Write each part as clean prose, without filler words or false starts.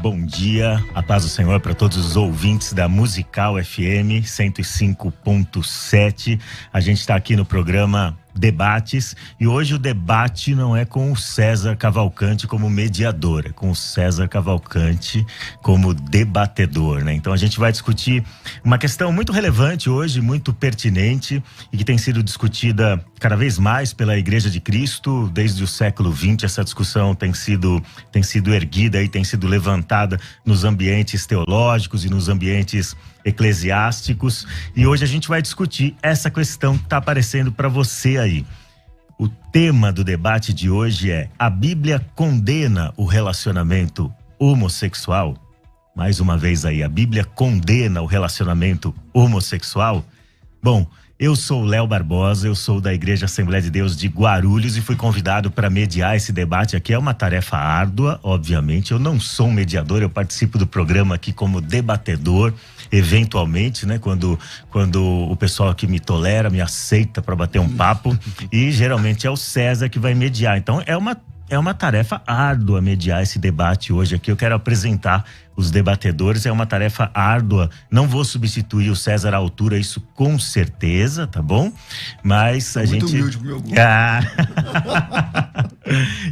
Bom dia, a paz do Senhor para todos os ouvintes da Musical FM 105.7. A gente está aqui no programa Debates e hoje o debate não é com o César Cavalcante como mediador, é com o César Cavalcante como debatedor, né? Então a gente vai discutir uma questão muito relevante hoje, muito pertinente e que tem sido discutida cada vez mais pela Igreja de Cristo desde o século XX. Essa discussão tem sido erguida e tem sido levantada nos ambientes teológicos e nos ambientes eclesiásticos, e hoje a gente vai discutir essa questão que está aparecendo para você aí. O tema do debate de hoje é: a Bíblia condena o relacionamento homossexual? Mais uma vez aí, a Bíblia condena o relacionamento homossexual? Bom, eu sou o Léo Barbosa, eu sou da Igreja Assembleia de Deus de Guarulhos e fui convidado para mediar esse debate aqui. É uma tarefa árdua, obviamente. Eu não sou um mediador, eu participo do programa aqui como debatedor, eventualmente, né? Quando o pessoal aqui me tolera, me aceita para bater um papo, e geralmente é o César que vai mediar. Então é uma tarefa árdua mediar esse debate hoje aqui. Eu quero apresentar os debatedores, é uma tarefa árdua. Não vou substituir o César à altura, isso com certeza, tá bom? Mas a gente... Muito humilde pro meu gosto.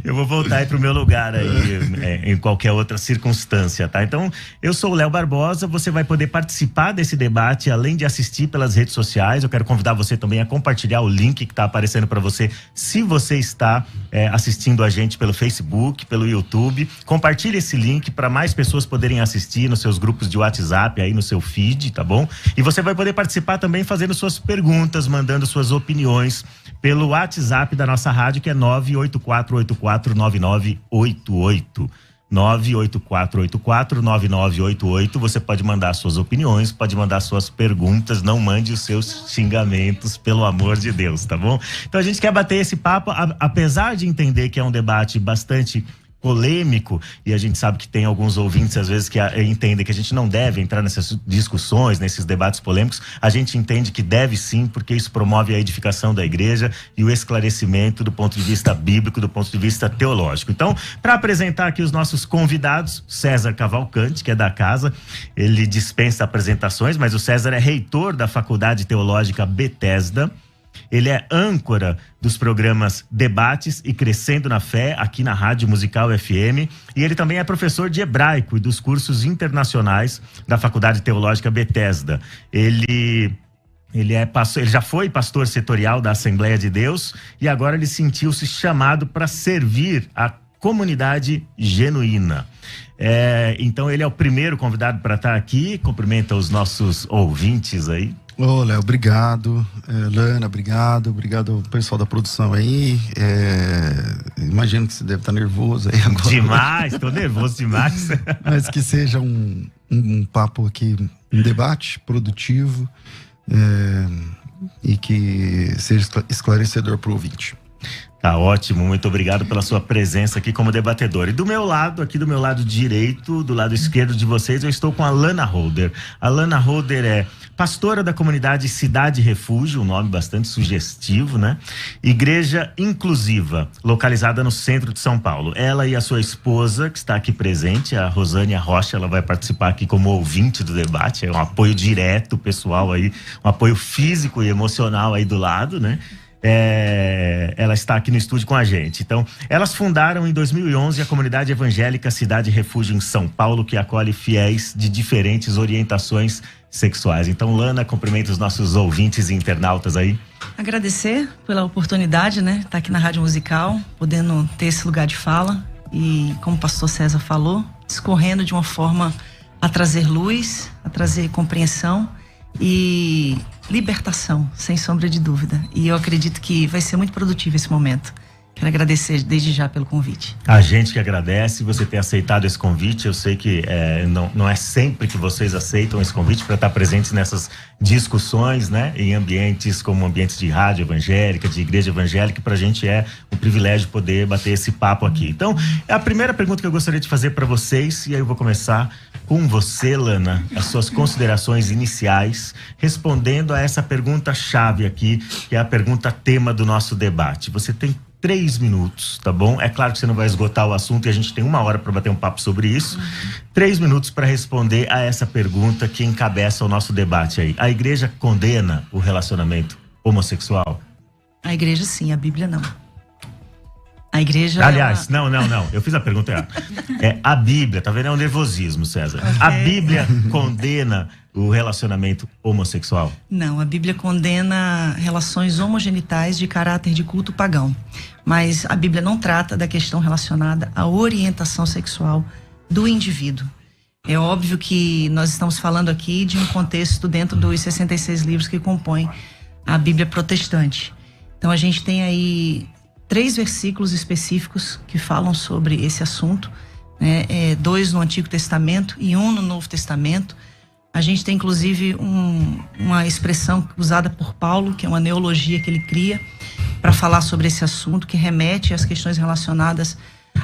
Eu vou voltar aí pro meu lugar aí, em qualquer outra circunstância, tá? Então, eu sou o Léo Barbosa, você vai poder participar desse debate, além de assistir pelas redes sociais. Eu quero convidar você também a compartilhar o link que tá aparecendo para você, se você está assistindo a gente pelo Facebook, pelo YouTube. Compartilhe esse link para mais pessoas poderem assistir nos seus grupos de WhatsApp, aí no seu feed, tá bom? E você vai poder participar também fazendo suas perguntas, mandando suas opiniões pelo WhatsApp da nossa rádio, que é 984849988. 984849988. Você pode mandar suas opiniões, pode mandar suas perguntas, não mande os seus xingamentos, pelo amor de Deus, tá bom? Então a gente quer bater esse papo, apesar de entender que é um debate bastante polêmico, e a gente sabe que tem alguns ouvintes às vezes que entendem que a gente não deve entrar nessas discussões, nesses debates polêmicos. A gente entende que deve sim, porque isso promove a edificação da igreja e o esclarecimento do ponto de vista bíblico, do ponto de vista teológico. Então, para apresentar aqui os nossos convidados, César Cavalcante, que é da casa, ele dispensa apresentações, mas o César é reitor da Faculdade Teológica Bethesda. Ele é âncora dos programas Debates e Crescendo na Fé, aqui na Rádio Musical FM, e ele também é professor de hebraico e dos cursos internacionais da Faculdade Teológica Bethesda. Ele já foi pastor setorial da Assembleia de Deus e agora ele sentiu-se chamado para servir a comunidade genuína. Então ele é o primeiro convidado para estar aqui. Cumprimenta os nossos ouvintes aí. Ô, Léo, obrigado. Lana, obrigado ao pessoal da produção aí. Imagino que você deve estar nervoso aí agora. Demais, tô nervoso demais. Mas que seja um papo aqui, um debate produtivo, e que seja esclarecedor para o ouvinte. Tá ótimo, muito obrigado pela sua presença aqui como debatedor. E do meu lado, aqui do meu lado direito, do lado esquerdo de vocês, eu estou com a Lana Holder. A Lana Holder é pastora da comunidade Cidade Refúgio, um nome bastante sugestivo, né? Igreja inclusiva, localizada no centro de São Paulo. Ela e a sua esposa, que está aqui presente, a Rosânia Rocha, ela vai participar aqui como ouvinte do debate. É um apoio direto, pessoal aí, um apoio físico e emocional aí do lado, né? Ela está aqui no estúdio com a gente. Então, elas fundaram em 2011 a comunidade evangélica Cidade Refúgio em São Paulo, que acolhe fiéis de diferentes orientações sexuais. Então, Lana, cumprimenta os nossos ouvintes e internautas aí. Agradecer pela oportunidade, né? Estar aqui na Rádio Musical, podendo ter esse lugar de fala e, como o pastor César falou, discorrendo de uma forma a trazer luz, a trazer compreensão e libertação, sem sombra de dúvida. E eu acredito que vai ser muito produtivo esse momento. Quero agradecer desde já pelo convite. A gente que agradece você ter aceitado esse convite. Eu sei que não é sempre que vocês aceitam esse convite para estar presentes nessas discussões, né? Em ambientes como ambientes de rádio evangélica, de igreja evangélica. Para a gente é um privilégio poder bater esse papo aqui. Então, a primeira pergunta que eu gostaria de fazer para vocês, e aí eu vou começar com você, Lana, as suas considerações iniciais, respondendo a essa pergunta-chave aqui, que é a pergunta tema do nosso debate. Você tem 3 minutos, tá bom? É claro que você não vai esgotar o assunto e a gente tem 1 hora para bater um papo sobre isso. 3 minutos para responder a essa pergunta que encabeça o nosso debate aí. A igreja condena o relacionamento homossexual? A igreja sim, a Bíblia não. A igreja... Aliás, não. Eu fiz a pergunta errada. A Bíblia, tá vendo? É um nervosismo, César. Okay. A Bíblia condena o relacionamento homossexual? Não, a Bíblia condena relações homogenitais de caráter de culto pagão. Mas a Bíblia não trata da questão relacionada à orientação sexual do indivíduo. É óbvio que nós estamos falando aqui de um contexto dentro dos 66 livros que compõem a Bíblia protestante. Então a gente tem aí 3 versículos específicos que falam sobre esse assunto, né? 2 no Antigo Testamento e 1 no Novo Testamento. A gente tem inclusive uma expressão usada por Paulo, que é uma neologia que ele cria para falar sobre esse assunto, que remete às questões relacionadas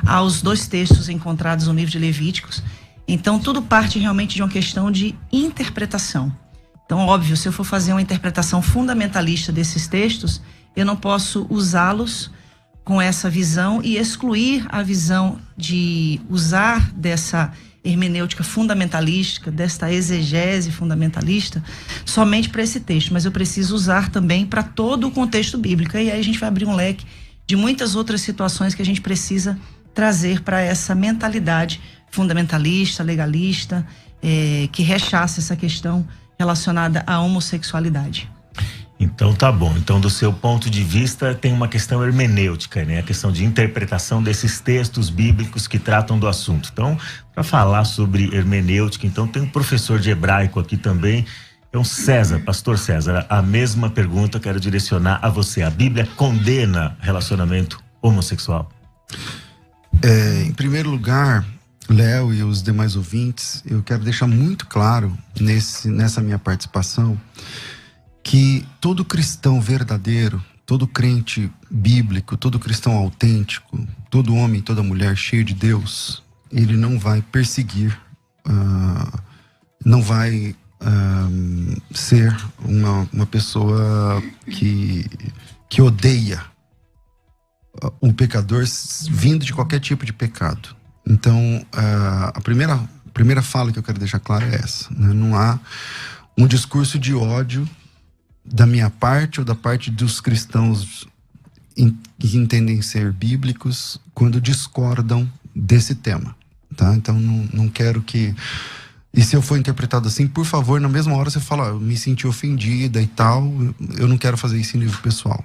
aos 2 textos encontrados no livro de Levíticos. Então tudo parte realmente de uma questão de interpretação. Então, óbvio, se eu for fazer uma interpretação fundamentalista desses textos, eu não posso usá-los com essa visão e excluir a visão de usar dessa hermenêutica fundamentalística, desta exegese fundamentalista, somente para esse texto, mas eu preciso usar também para todo o contexto bíblico. E aí a gente vai abrir um leque de muitas outras situações que a gente precisa trazer para essa mentalidade fundamentalista, legalista, que rechaça essa questão relacionada à homossexualidade. Então tá bom. Então, do seu ponto de vista, tem uma questão hermenêutica, né? A questão de interpretação desses textos bíblicos que tratam do assunto. Então, para falar sobre hermenêutica, então tem um professor de hebraico aqui também. Então, César, pastor César, a mesma pergunta eu quero direcionar a você. A Bíblia condena relacionamento homossexual? Em primeiro lugar, Léo e os demais ouvintes, eu quero deixar muito claro nessa minha participação que todo cristão verdadeiro, todo crente bíblico, todo cristão autêntico, todo homem, toda mulher cheio de Deus, ele não vai perseguir, não vai ser uma pessoa que odeia um pecador vindo de qualquer tipo de pecado. Então, a primeira fala que eu quero deixar clara é essa, né? Não há um discurso de ódio da minha parte ou da parte dos cristãos que entendem ser bíblicos quando discordam desse tema, tá? Então não quero que... E se eu for interpretado assim, por favor, na mesma hora você fala, eu me senti ofendida e tal, eu não quero fazer isso em nível pessoal.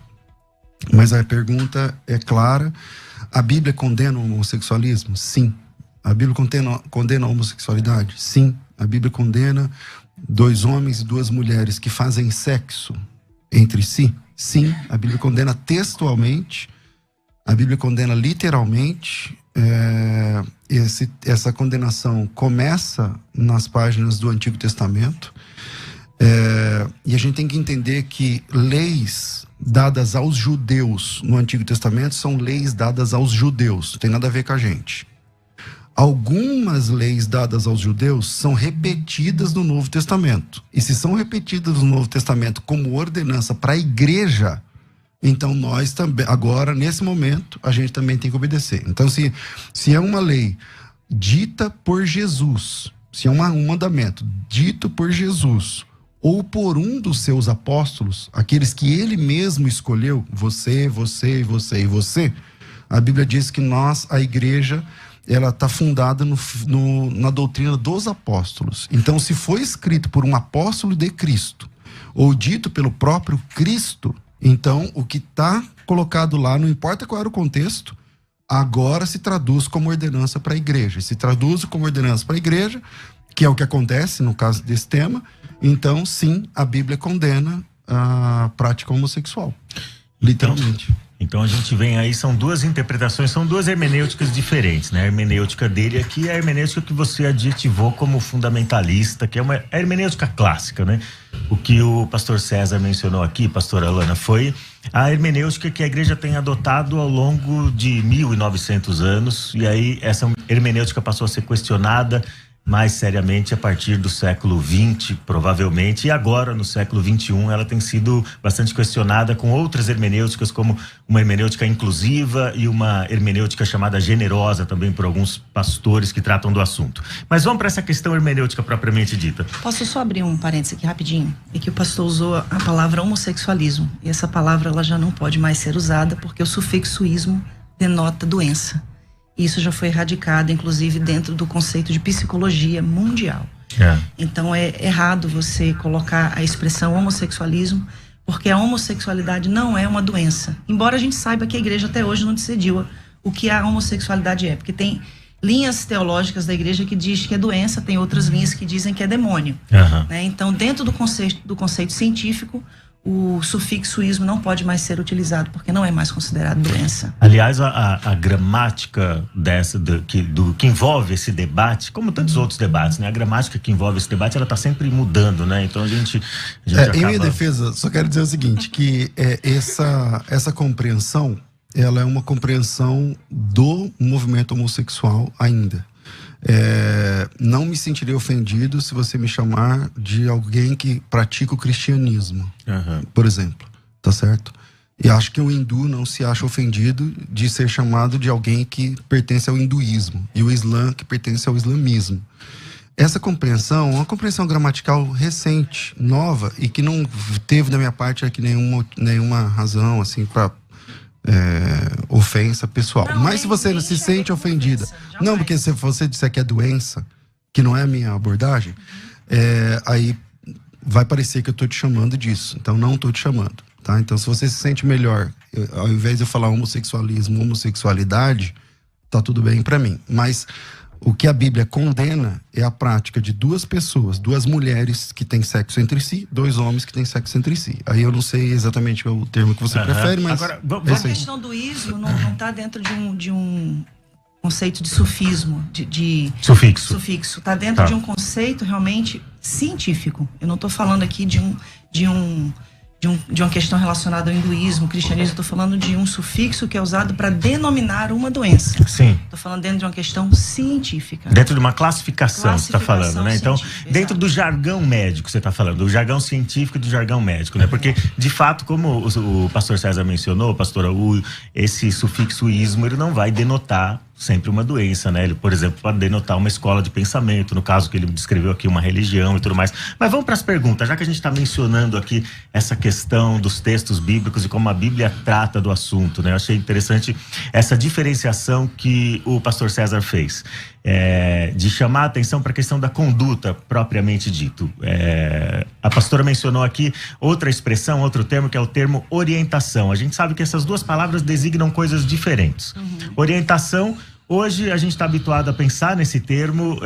Mas a pergunta é clara: a Bíblia condena o homossexualismo? Sim. A Bíblia condena a homossexualidade? Sim. A Bíblia condena 2 homens e 2 mulheres que fazem sexo entre si? Sim. A Bíblia condena textualmente, a Bíblia condena literalmente. Essa condenação começa nas páginas do Antigo Testamento, e a gente tem que entender que leis dadas aos judeus no Antigo Testamento são leis dadas aos judeus, não tem nada a ver com a gente. Algumas leis dadas aos judeus são repetidas no Novo Testamento. E se são repetidas no Novo Testamento como ordenança para a igreja, então nós também, agora, nesse momento, a gente também tem que obedecer. Então, se é uma lei dita por Jesus, se é um mandamento dito por Jesus, ou por um dos seus apóstolos, aqueles que ele mesmo escolheu, você, você, você e você, a Bíblia diz que nós, a igreja, ela está fundada na doutrina dos apóstolos. Então, se foi escrito por um apóstolo de Cristo, ou dito pelo próprio Cristo, então o que está colocado lá, não importa qual era o contexto, agora se traduz como ordenança para a igreja. Se traduz como ordenança para a igreja, que é o que acontece no caso desse tema, então sim, a Bíblia condena a prática homossexual, literalmente. Então a gente vem aí, são 2 interpretações, são 2 hermenêuticas diferentes, né? A hermenêutica dele aqui é a hermenêutica que você adjetivou como fundamentalista, que é uma hermenêutica clássica, né? O que o pastor César mencionou aqui, pastora Alana, foi a hermenêutica que a igreja tem adotado ao longo de 1900 anos, e aí essa hermenêutica passou a ser questionada mais seriamente a partir do século XX, provavelmente, e agora no século XXI ela tem sido bastante questionada com outras hermenêuticas, como uma hermenêutica inclusiva e uma hermenêutica chamada generosa também por alguns pastores que tratam do assunto. Mas vamos para essa questão hermenêutica propriamente dita. Posso só abrir um parênteses aqui rapidinho? É que o pastor usou a palavra homossexualismo, e essa palavra ela já não pode mais ser usada porque o sufixo ismo denota doença. Isso já foi erradicado, inclusive, dentro do conceito de psicologia mundial. Então, é errado você colocar a expressão homossexualismo, porque a homossexualidade não é uma doença. Embora a gente saiba que a igreja até hoje não decidiu o que a homossexualidade é, porque tem linhas teológicas da igreja que diz que é doença, tem outras linhas que dizem que é demônio. Né? Então, dentro do conceito científico, o sufixo ismo não pode mais ser utilizado, porque não é mais considerado doença. Aliás, a gramática que envolve esse debate, como tantos outros debates, né? A gramática que envolve esse debate, ela está sempre mudando, né? Então a gente acaba... Em minha defesa, só quero dizer o seguinte, que essa compreensão, ela é uma compreensão do movimento homossexual ainda. Não me sentiria ofendido se você me chamar de alguém que pratica o cristianismo, por exemplo, tá certo? E acho que o hindu não se acha ofendido de ser chamado de alguém que pertence ao hinduísmo, e o islã que pertence ao islamismo. Essa compreensão é uma compreensão gramatical recente, nova, e que não teve da minha parte aqui nenhuma razão assim para ofensa pessoal. Não, mas se você não se sente ofendida, não, porque se você disser que é doença, que não é a minha abordagem, aí vai parecer que eu tô te chamando disso. Então não tô te chamando, tá? Então se você se sente melhor, ao invés de eu falar homossexualismo, homossexualidade, tá tudo bem pra mim. Mas o que a Bíblia condena é a prática de duas pessoas, duas mulheres que têm sexo entre si, dois homens que têm sexo entre si. Aí eu não sei exatamente o termo que você prefere, mas... Agora, a questão do ismo não está dentro de um conceito de sufismo, de sufixo. Está dentro de um conceito realmente científico. Eu não estou falando aqui de uma questão relacionada ao hinduísmo, cristianismo. Estou falando de um sufixo que é usado para denominar uma doença. Sim. Estou falando dentro de uma questão científica. Dentro de uma classificação você está falando, né? Então, dentro do jargão médico você está falando, do jargão científico e do jargão médico, né? Porque, de fato, como o pastor César mencionou, pastora, esse sufixo ismo, ele não vai denotar sempre uma doença, né? Ele, por exemplo, pode denotar uma escola de pensamento, no caso que ele descreveu aqui, uma religião e tudo mais. Mas vamos para as perguntas, já que a gente está mencionando aqui essa questão dos textos bíblicos e como a Bíblia trata do assunto, né? Eu achei interessante essa diferenciação que o pastor César fez, de chamar a atenção para a questão da conduta propriamente dito. A pastora mencionou aqui outra expressão, outro termo, que é o termo orientação. A gente sabe que essas duas palavras designam coisas diferentes. Orientação, hoje a gente está habituado a pensar nesse termo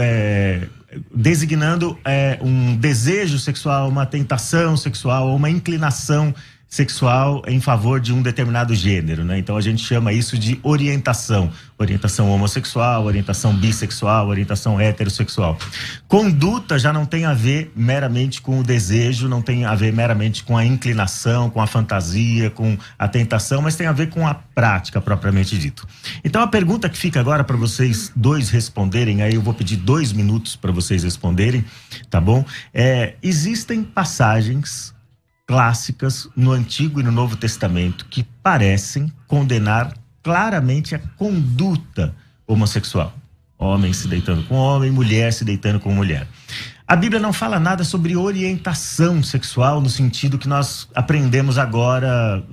designando um desejo sexual, uma tentação sexual, uma inclinação sexual em favor de um determinado gênero, né? Então a gente chama isso de orientação. Orientação homossexual, orientação bissexual, orientação heterossexual. Conduta já não tem a ver meramente com o desejo, não tem a ver meramente com a inclinação, com a fantasia, com a tentação, mas tem a ver com a prática propriamente dito. Então a pergunta que fica agora para vocês dois responderem, aí eu vou pedir 2 minutos para vocês responderem, tá bom? Existem passagens clássicas no Antigo e no Novo Testamento que parecem condenar claramente a conduta homossexual. Homem se deitando com homem, mulher se deitando com mulher. A Bíblia não fala nada sobre orientação sexual no sentido que nós aprendemos agora,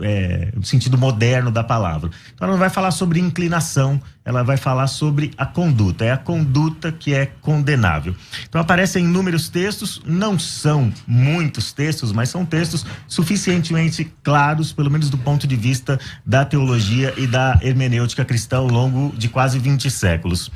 no sentido moderno da palavra. Então ela não vai falar sobre inclinação, ela vai falar sobre a conduta. É a conduta que é condenável. Então aparecem inúmeros textos, não são muitos textos, mas são textos suficientemente claros, pelo menos do ponto de vista da teologia e da hermenêutica cristã ao longo de quase 20 séculos.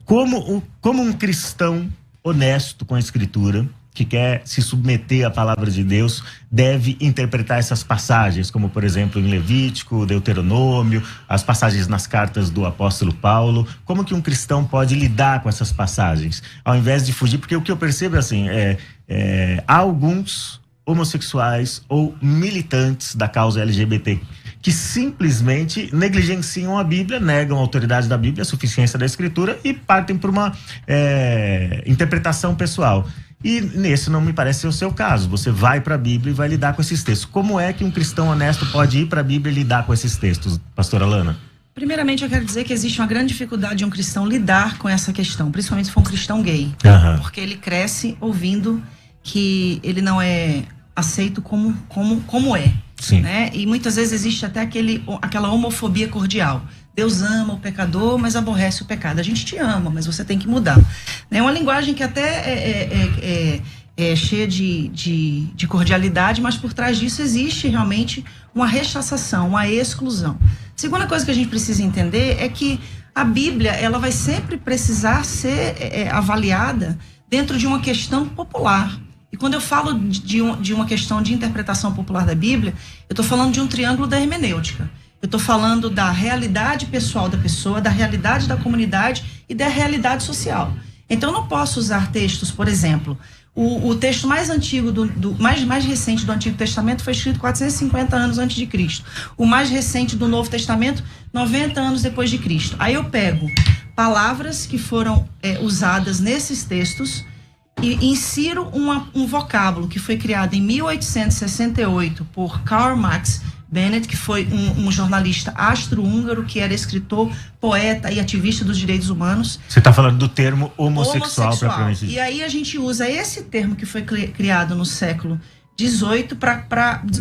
Como um cristão honesto com a Escritura, que quer se submeter à palavra de Deus, deve interpretar essas passagens, como por exemplo em Levítico, Deuteronômio, as passagens nas cartas do apóstolo Paulo. Como que um cristão pode lidar com essas passagens, ao invés de fugir? Porque o que eu percebo assim, há alguns homossexuais ou militantes da causa LGBTQIA+, que simplesmente negligenciam a Bíblia, negam a autoridade da Bíblia, a suficiência da Escritura e partem por uma interpretação pessoal. E nesse não me parece ser o seu caso. Você vai para a Bíblia e vai lidar com esses textos. Como é que um cristão honesto pode ir para a Bíblia e lidar com esses textos, pastora Lana? Primeiramente, eu quero dizer que existe uma grande dificuldade de um cristão lidar com essa questão, principalmente se for um cristão gay. Porque ele cresce ouvindo que ele não é aceito como é. Sim. Né? E muitas vezes existe até aquela homofobia cordial. Deus ama o pecador, mas aborrece o pecado. A gente te ama, mas você tem que mudar. É uma linguagem que até é cheia de cordialidade, mas por trás disso existe realmente uma rechaçação, uma exclusão. Segunda coisa que a gente precisa entender é que a Bíblia, ela vai sempre precisar ser avaliada dentro de uma questão popular. E quando eu falo de uma questão de interpretação popular da Bíblia, eu estou falando de um triângulo da hermenêutica. Eu estou falando da realidade pessoal da pessoa, da realidade da comunidade e da realidade social. Então, eu não posso usar textos, por exemplo, o texto mais antigo, mais recente do Antigo Testamento foi escrito 450 anos antes de Cristo. O mais recente do Novo Testamento, 90 anos depois de Cristo. Aí eu pego palavras que foram usadas nesses textos e insiro um vocábulo que foi criado em 1868 por Karl Marx Bennett, que foi um jornalista astro-húngaro, que era escritor, poeta e ativista dos direitos humanos. Você está falando do termo homossexual. Propriamente. E aí a gente usa esse termo que foi criado no século XVIII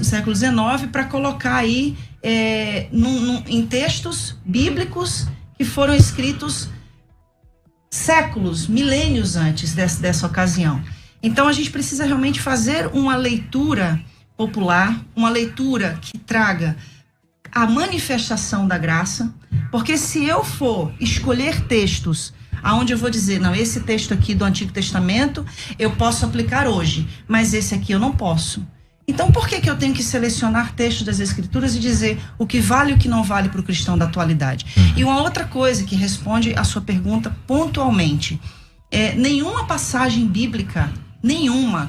século XIX para colocar aí em textos bíblicos que foram escritos séculos, milênios antes dessa ocasião. Então a gente precisa realmente fazer uma leitura popular, uma leitura que traga a manifestação da graça, porque se eu for escolher textos aonde eu vou dizer, não, esse texto aqui do Antigo Testamento eu posso aplicar hoje, mas esse aqui eu não posso. Então por que eu tenho que selecionar textos das Escrituras e dizer o que vale e o que não vale para o cristão da atualidade? E uma outra coisa que responde a sua pergunta pontualmente, nenhuma passagem bíblica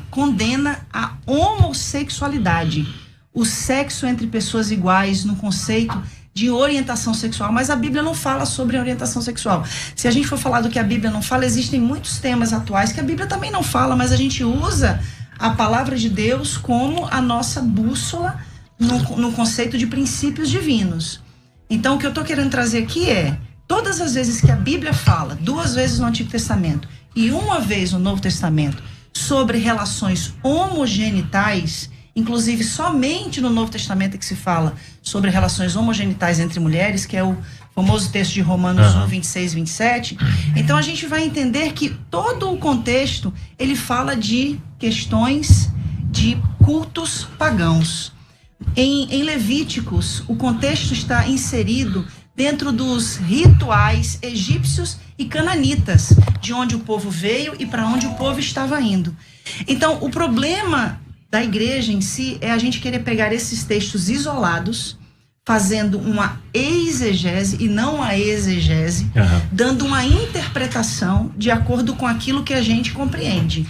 condena a homossexualidade, o sexo entre pessoas iguais no conceito de orientação sexual, mas a Bíblia não fala sobre orientação sexual. Se a gente for falar do que a Bíblia não fala, existem muitos temas atuais que a Bíblia também não fala, mas a gente usa a palavra de Deus como a nossa bússola no conceito de princípios divinos. Então, o que eu estou querendo trazer aqui todas as vezes que a Bíblia fala, 2 vezes no Antigo Testamento e 1 vez no Novo Testamento, sobre relações homogenitais, inclusive somente no Novo Testamento é que se fala sobre relações homogenitais entre mulheres, que é o famoso texto de Romanos 1, 26 e 27. Então a gente vai entender que todo o contexto, ele fala de questões de cultos pagãos. Em Levíticos, o contexto está inserido dentro dos rituais egípcios e cananitas, de onde o povo veio e para onde o povo estava indo. Então, o problema da igreja em si é a gente querer pegar esses textos isolados, fazendo uma exegese e não a exegese, dando uma interpretação de acordo com aquilo que a gente compreende.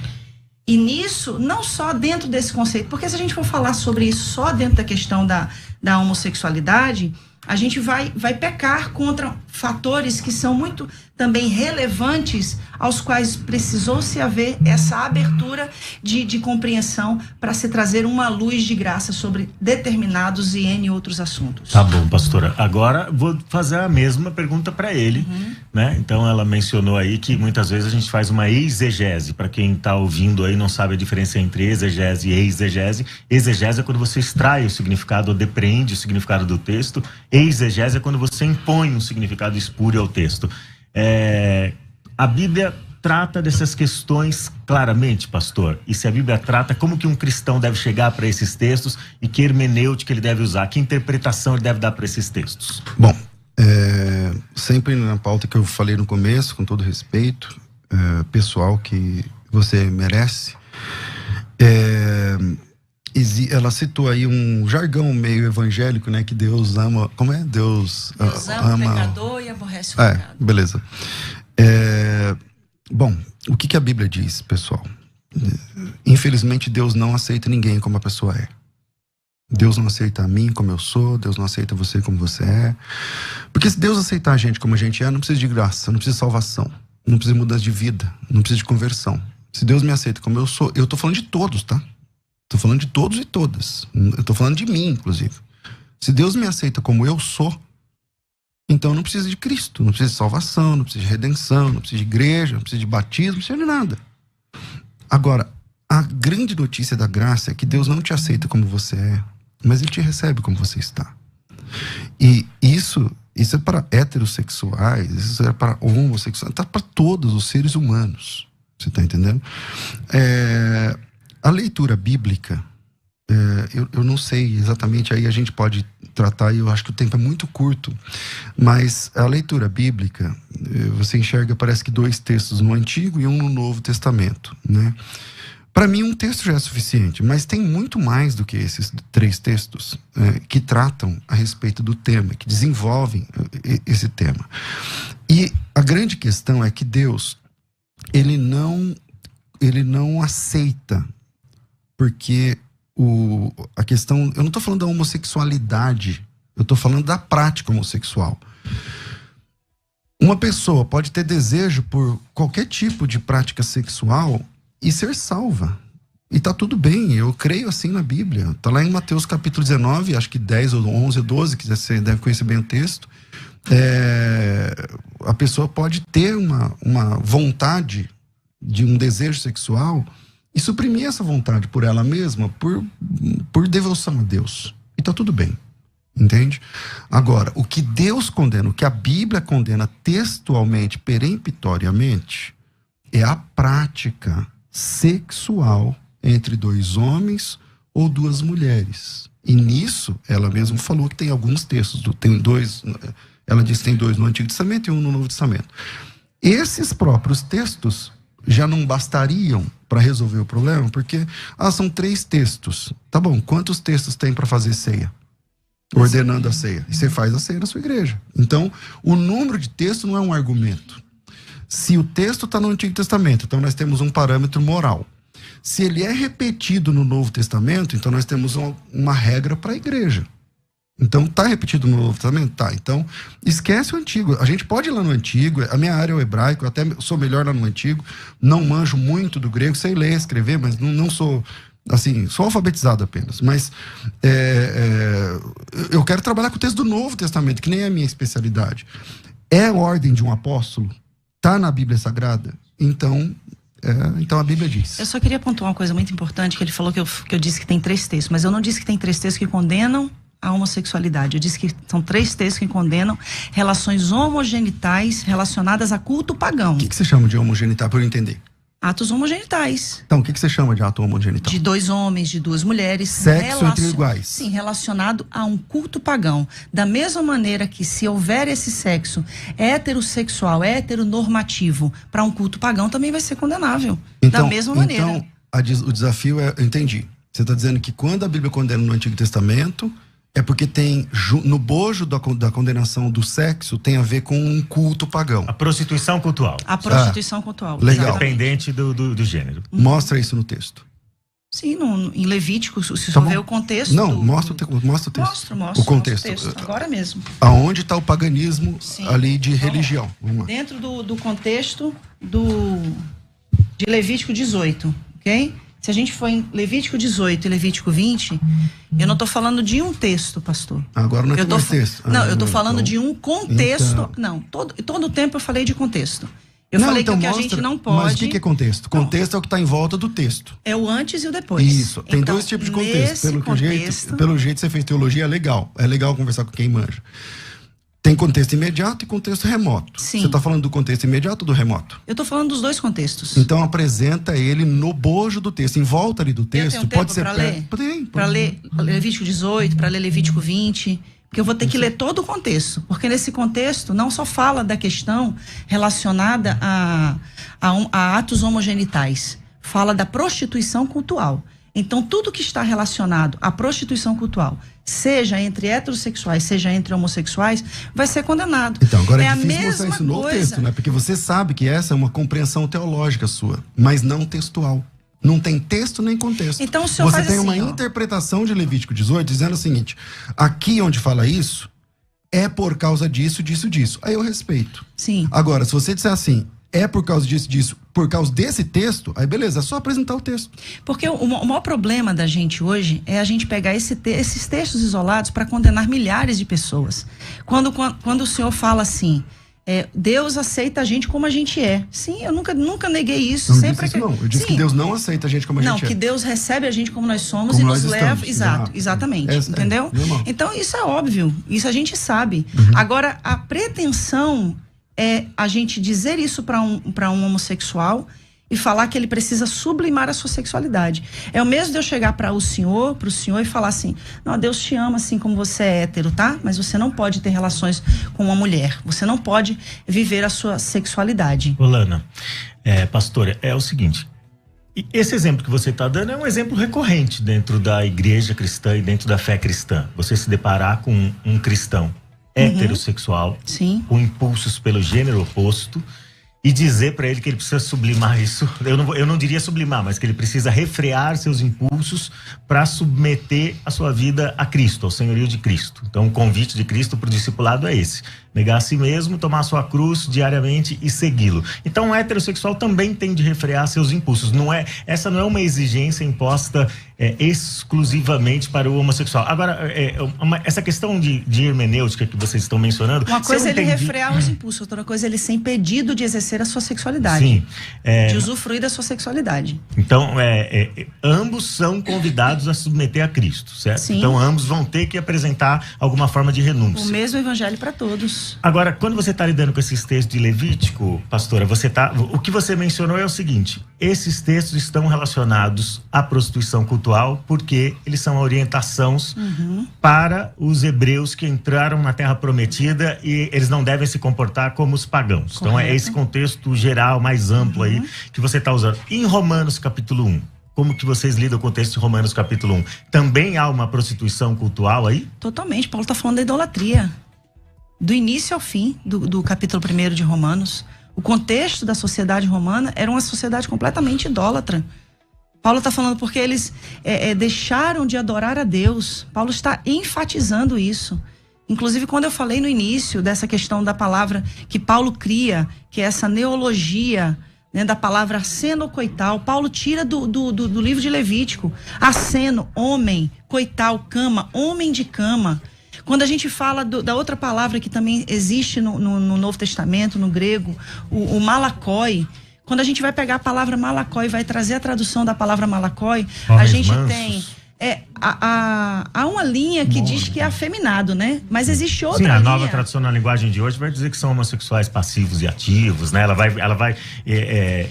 E nisso, não só dentro desse conceito, porque se a gente for falar sobre isso só dentro da questão da homossexualidade, a gente vai pecar contra fatores que são muito também relevantes, aos quais precisou-se haver essa abertura de compreensão para se trazer uma luz de graça sobre determinados e N outros assuntos. Tá bom, pastora. Agora vou fazer a mesma pergunta para ele, né? Então ela mencionou aí que muitas vezes a gente faz uma exegese. Para quem está ouvindo aí não sabe a diferença entre exegese e exegese. Exegese é quando você extrai o significado ou depreende o significado do texto. Exegese é quando você impõe um significado espúrio ao texto. A Bíblia trata dessas questões claramente, pastor? E se a Bíblia trata, como que um cristão deve chegar para esses textos e que hermenêutica ele deve usar? Que interpretação ele deve dar para esses textos? Bom, sempre na pauta que eu falei no começo, com todo respeito pessoal que você merece, ela citou aí um jargão meio evangélico, né? Que Deus ama... Como é? Deus ama o pecador e aborrece o pecado. Beleza. Bom, o que a Bíblia diz, pessoal? Infelizmente, Deus não aceita ninguém como a pessoa é. Deus não aceita a mim como eu sou, Deus não aceita você como você é. Porque se Deus aceitar a gente como a gente é, não precisa de graça, não precisa de salvação, não precisa de mudança de vida, não precisa de conversão. Se Deus me aceita como eu sou, eu tô falando de todos, tá? Tô falando de todos e todas. Eu tô falando de mim, inclusive. Se Deus me aceita como eu sou, então não precisa de Cristo, não precisa de salvação, não precisa de redenção, não precisa de igreja, não precisa de batismo, não precisa de nada. Agora, a grande notícia da graça é que Deus não te aceita como você é, mas Ele te recebe como você está. E isso é para heterossexuais, isso é para homossexuais, tá para todos os seres humanos. Você está entendendo? A leitura bíblica, eu não sei exatamente, aí a gente pode tratar, e eu acho que o tempo é muito curto, mas a leitura bíblica, você enxerga, parece que 2 textos no Antigo e um no Novo Testamento, né? Para mim, um texto já é suficiente, mas tem muito mais do que esses 3 textos que tratam a respeito do tema, que desenvolvem esse tema. E a grande questão é que Deus, ele não aceita, porque a questão, eu não estou falando da homossexualidade, eu estou falando da prática homossexual. Uma pessoa pode ter desejo por qualquer tipo de prática sexual e ser salva. E tá tudo bem, eu creio assim na Bíblia. Tá lá em Mateus capítulo 19, acho que 10 ou 11 ou 12, que você deve conhecer bem o texto. A pessoa pode ter uma vontade de um desejo sexual e suprimir essa vontade por ela mesma, por devoção a Deus. E tá tudo bem, entende? Agora, o que Deus condena, o que a Bíblia condena textualmente, peremptoriamente, é a prática sexual entre 2 homens ou 2 mulheres. E nisso, ela mesma falou que tem alguns textos, tem 2, ela diz que tem 2 no Antigo Testamento e 1 no Novo Testamento. Esses próprios textos já não bastariam para resolver o problema, porque são 3 textos. Tá bom, quantos textos tem para fazer ceia? Ordenando a ceia. E você faz a ceia na sua igreja. Então, o número de textos não é um argumento. Se o texto está no Antigo Testamento, então nós temos um parâmetro moral. Se ele é repetido no Novo Testamento, então nós temos uma regra para a igreja. Então, está repetido no Novo Testamento? Tá. Então, esquece o Antigo. A gente pode ir lá no Antigo, a minha área é o hebraico, eu até sou melhor lá no Antigo, não manjo muito do grego, sei ler, escrever, mas não sou, assim, sou alfabetizado apenas. Mas eu quero trabalhar com o texto do Novo Testamento, que nem é a minha especialidade. É a ordem de um apóstolo? Está na Bíblia Sagrada? Então a Bíblia diz. Eu só queria pontuar uma coisa muito importante, que ele falou que eu disse que tem 3 textos, mas eu não disse que tem 3 textos que condenam a homossexualidade. Eu disse que são 3 textos que condenam relações homogenitais relacionadas a culto pagão. O que você chama de homogenital, para eu entender? Atos homogenitais. Então, o que você chama de ato homogenital? De 2 homens, de 2 mulheres. Sexo entre iguais. Sim, relacionado a um culto pagão. Da mesma maneira que, se houver esse sexo heterossexual, heteronormativo, para um culto pagão, também vai ser condenável. Então, da mesma maneira. Então, o desafio é... Eu entendi. Você está dizendo que quando a Bíblia condena no Antigo Testamento, é porque tem, no bojo da condenação do sexo, tem a ver com um culto pagão. A prostituição cultual. A prostituição cultual. Legal. Independente do gênero. Mostra isso no texto. Sim, em Levítico, se só ver o contexto. Não, mostra o texto. Mostro. O contexto. Agora mesmo. Aonde está o paganismo? Sim. Ali de religião. Vamos lá. Dentro do contexto de Levítico 18, ok? Se a gente for em Levítico 18 e Levítico 20, eu não estou falando de um texto, pastor. Agora não é mais texto. Não, eu estou falando de um contexto. Então... Não, todo o tempo eu falei de contexto. Eu falei que o que a gente não pode... Mas o que é contexto? Contexto é o que está em volta do texto. É o antes e o depois. Isso, tem então, 2 tipos de contexto. Pelo jeito você fez teologia, é legal. É legal conversar com quem manja. Tem contexto imediato e contexto remoto. Sim. Você está falando do contexto imediato ou do remoto? Eu estou falando dos 2 contextos. Então apresenta ele no bojo do texto, em volta ali do texto. Eu tenho pode ser para ler? Para ler Levítico 18, para ler Levítico 20, porque eu vou ter que ler todo o contexto, porque nesse contexto não só fala da questão relacionada a atos homogenitais, fala da prostituição cultual. Então, tudo que está relacionado à prostituição cultual, seja entre heterossexuais, seja entre homossexuais, vai ser condenado. Então, agora é difícil mostrar isso no texto, né? Porque você sabe que essa é uma compreensão teológica sua, mas não textual. Não tem texto nem contexto. Então o senhor Você faz tem assim, uma interpretação de Levítico 18 dizendo o seguinte: aqui onde fala isso, é por causa disso, disso, disso. Aí eu respeito. Sim. Agora, se você disser assim, é por causa disso, disso, por causa desse texto, aí beleza, é só apresentar o texto. Porque o maior problema da gente hoje é a gente pegar esses textos isolados para condenar milhares de pessoas. Quando o senhor fala assim, Deus aceita a gente como a gente é. Sim, eu nunca neguei isso. Não sempre disse isso, não. Eu disse que Deus não aceita a gente como a gente é. Não, que Deus recebe a gente como nós somos como e nós nos leva. estamos. Exatamente. Entendeu? Então, isso é óbvio. Isso a gente sabe. Agora, a pretensão é a gente dizer isso para um homossexual e falar que ele precisa sublimar a sua sexualidade. É o mesmo de eu chegar para o senhor e falar assim: não, Deus te ama assim como você é hétero, tá? Mas você não pode ter relações com uma mulher. Você não pode viver a sua sexualidade. Lana, pastora, é o seguinte. Esse exemplo que você está dando é um exemplo recorrente dentro da igreja cristã e dentro da fé cristã. Você se deparar com um cristão heterossexual, Sim. com impulsos pelo gênero oposto, e dizer para ele que ele precisa sublimar isso. Eu não diria sublimar, mas que ele precisa refrear seus impulsos para submeter a sua vida a Cristo, ao senhorio de Cristo. Então, o convite de Cristo para o discipulado é esse: negar a si mesmo, tomar a sua cruz diariamente e segui-lo. Então, o heterossexual também tem de refrear seus impulsos. Essa não é uma exigência imposta exclusivamente para o homossexual. Agora, essa questão de hermenêutica que vocês estão mencionando... Uma coisa é ele refrear os impulsos, outra coisa é ele ser impedido de exercer a sua sexualidade. Sim. De usufruir da sua sexualidade. Então, ambos são convidados a submeter a Cristo, certo? Sim. Então, ambos vão ter que apresentar alguma forma de renúncia. O mesmo evangelho para todos. Agora, quando você está lidando com esses textos de Levítico, pastora, o que você mencionou é o seguinte: esses textos estão relacionados à prostituição cultural porque eles são orientações para os hebreus que entraram na Terra Prometida e eles não devem se comportar como os pagãos. Correto. Então é esse contexto geral, mais amplo aí, que você está usando. Em Romanos capítulo 1, como que vocês lidam com o texto de Romanos capítulo 1? Também há uma prostituição cultural aí? Totalmente. Paulo está falando da idolatria. Do início ao fim do capítulo 1 de Romanos. O contexto da sociedade romana era uma sociedade completamente idólatra. Paulo está falando porque eles deixaram de adorar a Deus. Paulo está enfatizando isso. Inclusive, quando eu falei no início dessa questão da palavra que Paulo cria, que é essa neologia, né, da palavra asseno coital, Paulo tira do livro de Levítico. Asseno, homem, coital, cama, homem de cama. Quando a gente fala da outra palavra que também existe no Novo Testamento, no grego, o malakoi. Quando a gente vai pegar a palavra malakoi e vai trazer a tradução da palavra malakoi, a gente tem... há uma linha que diz que é afeminado, né? Mas existe outra linha. Sim, a nova tradução na linguagem de hoje vai dizer que são homossexuais passivos e ativos, né? Ela vai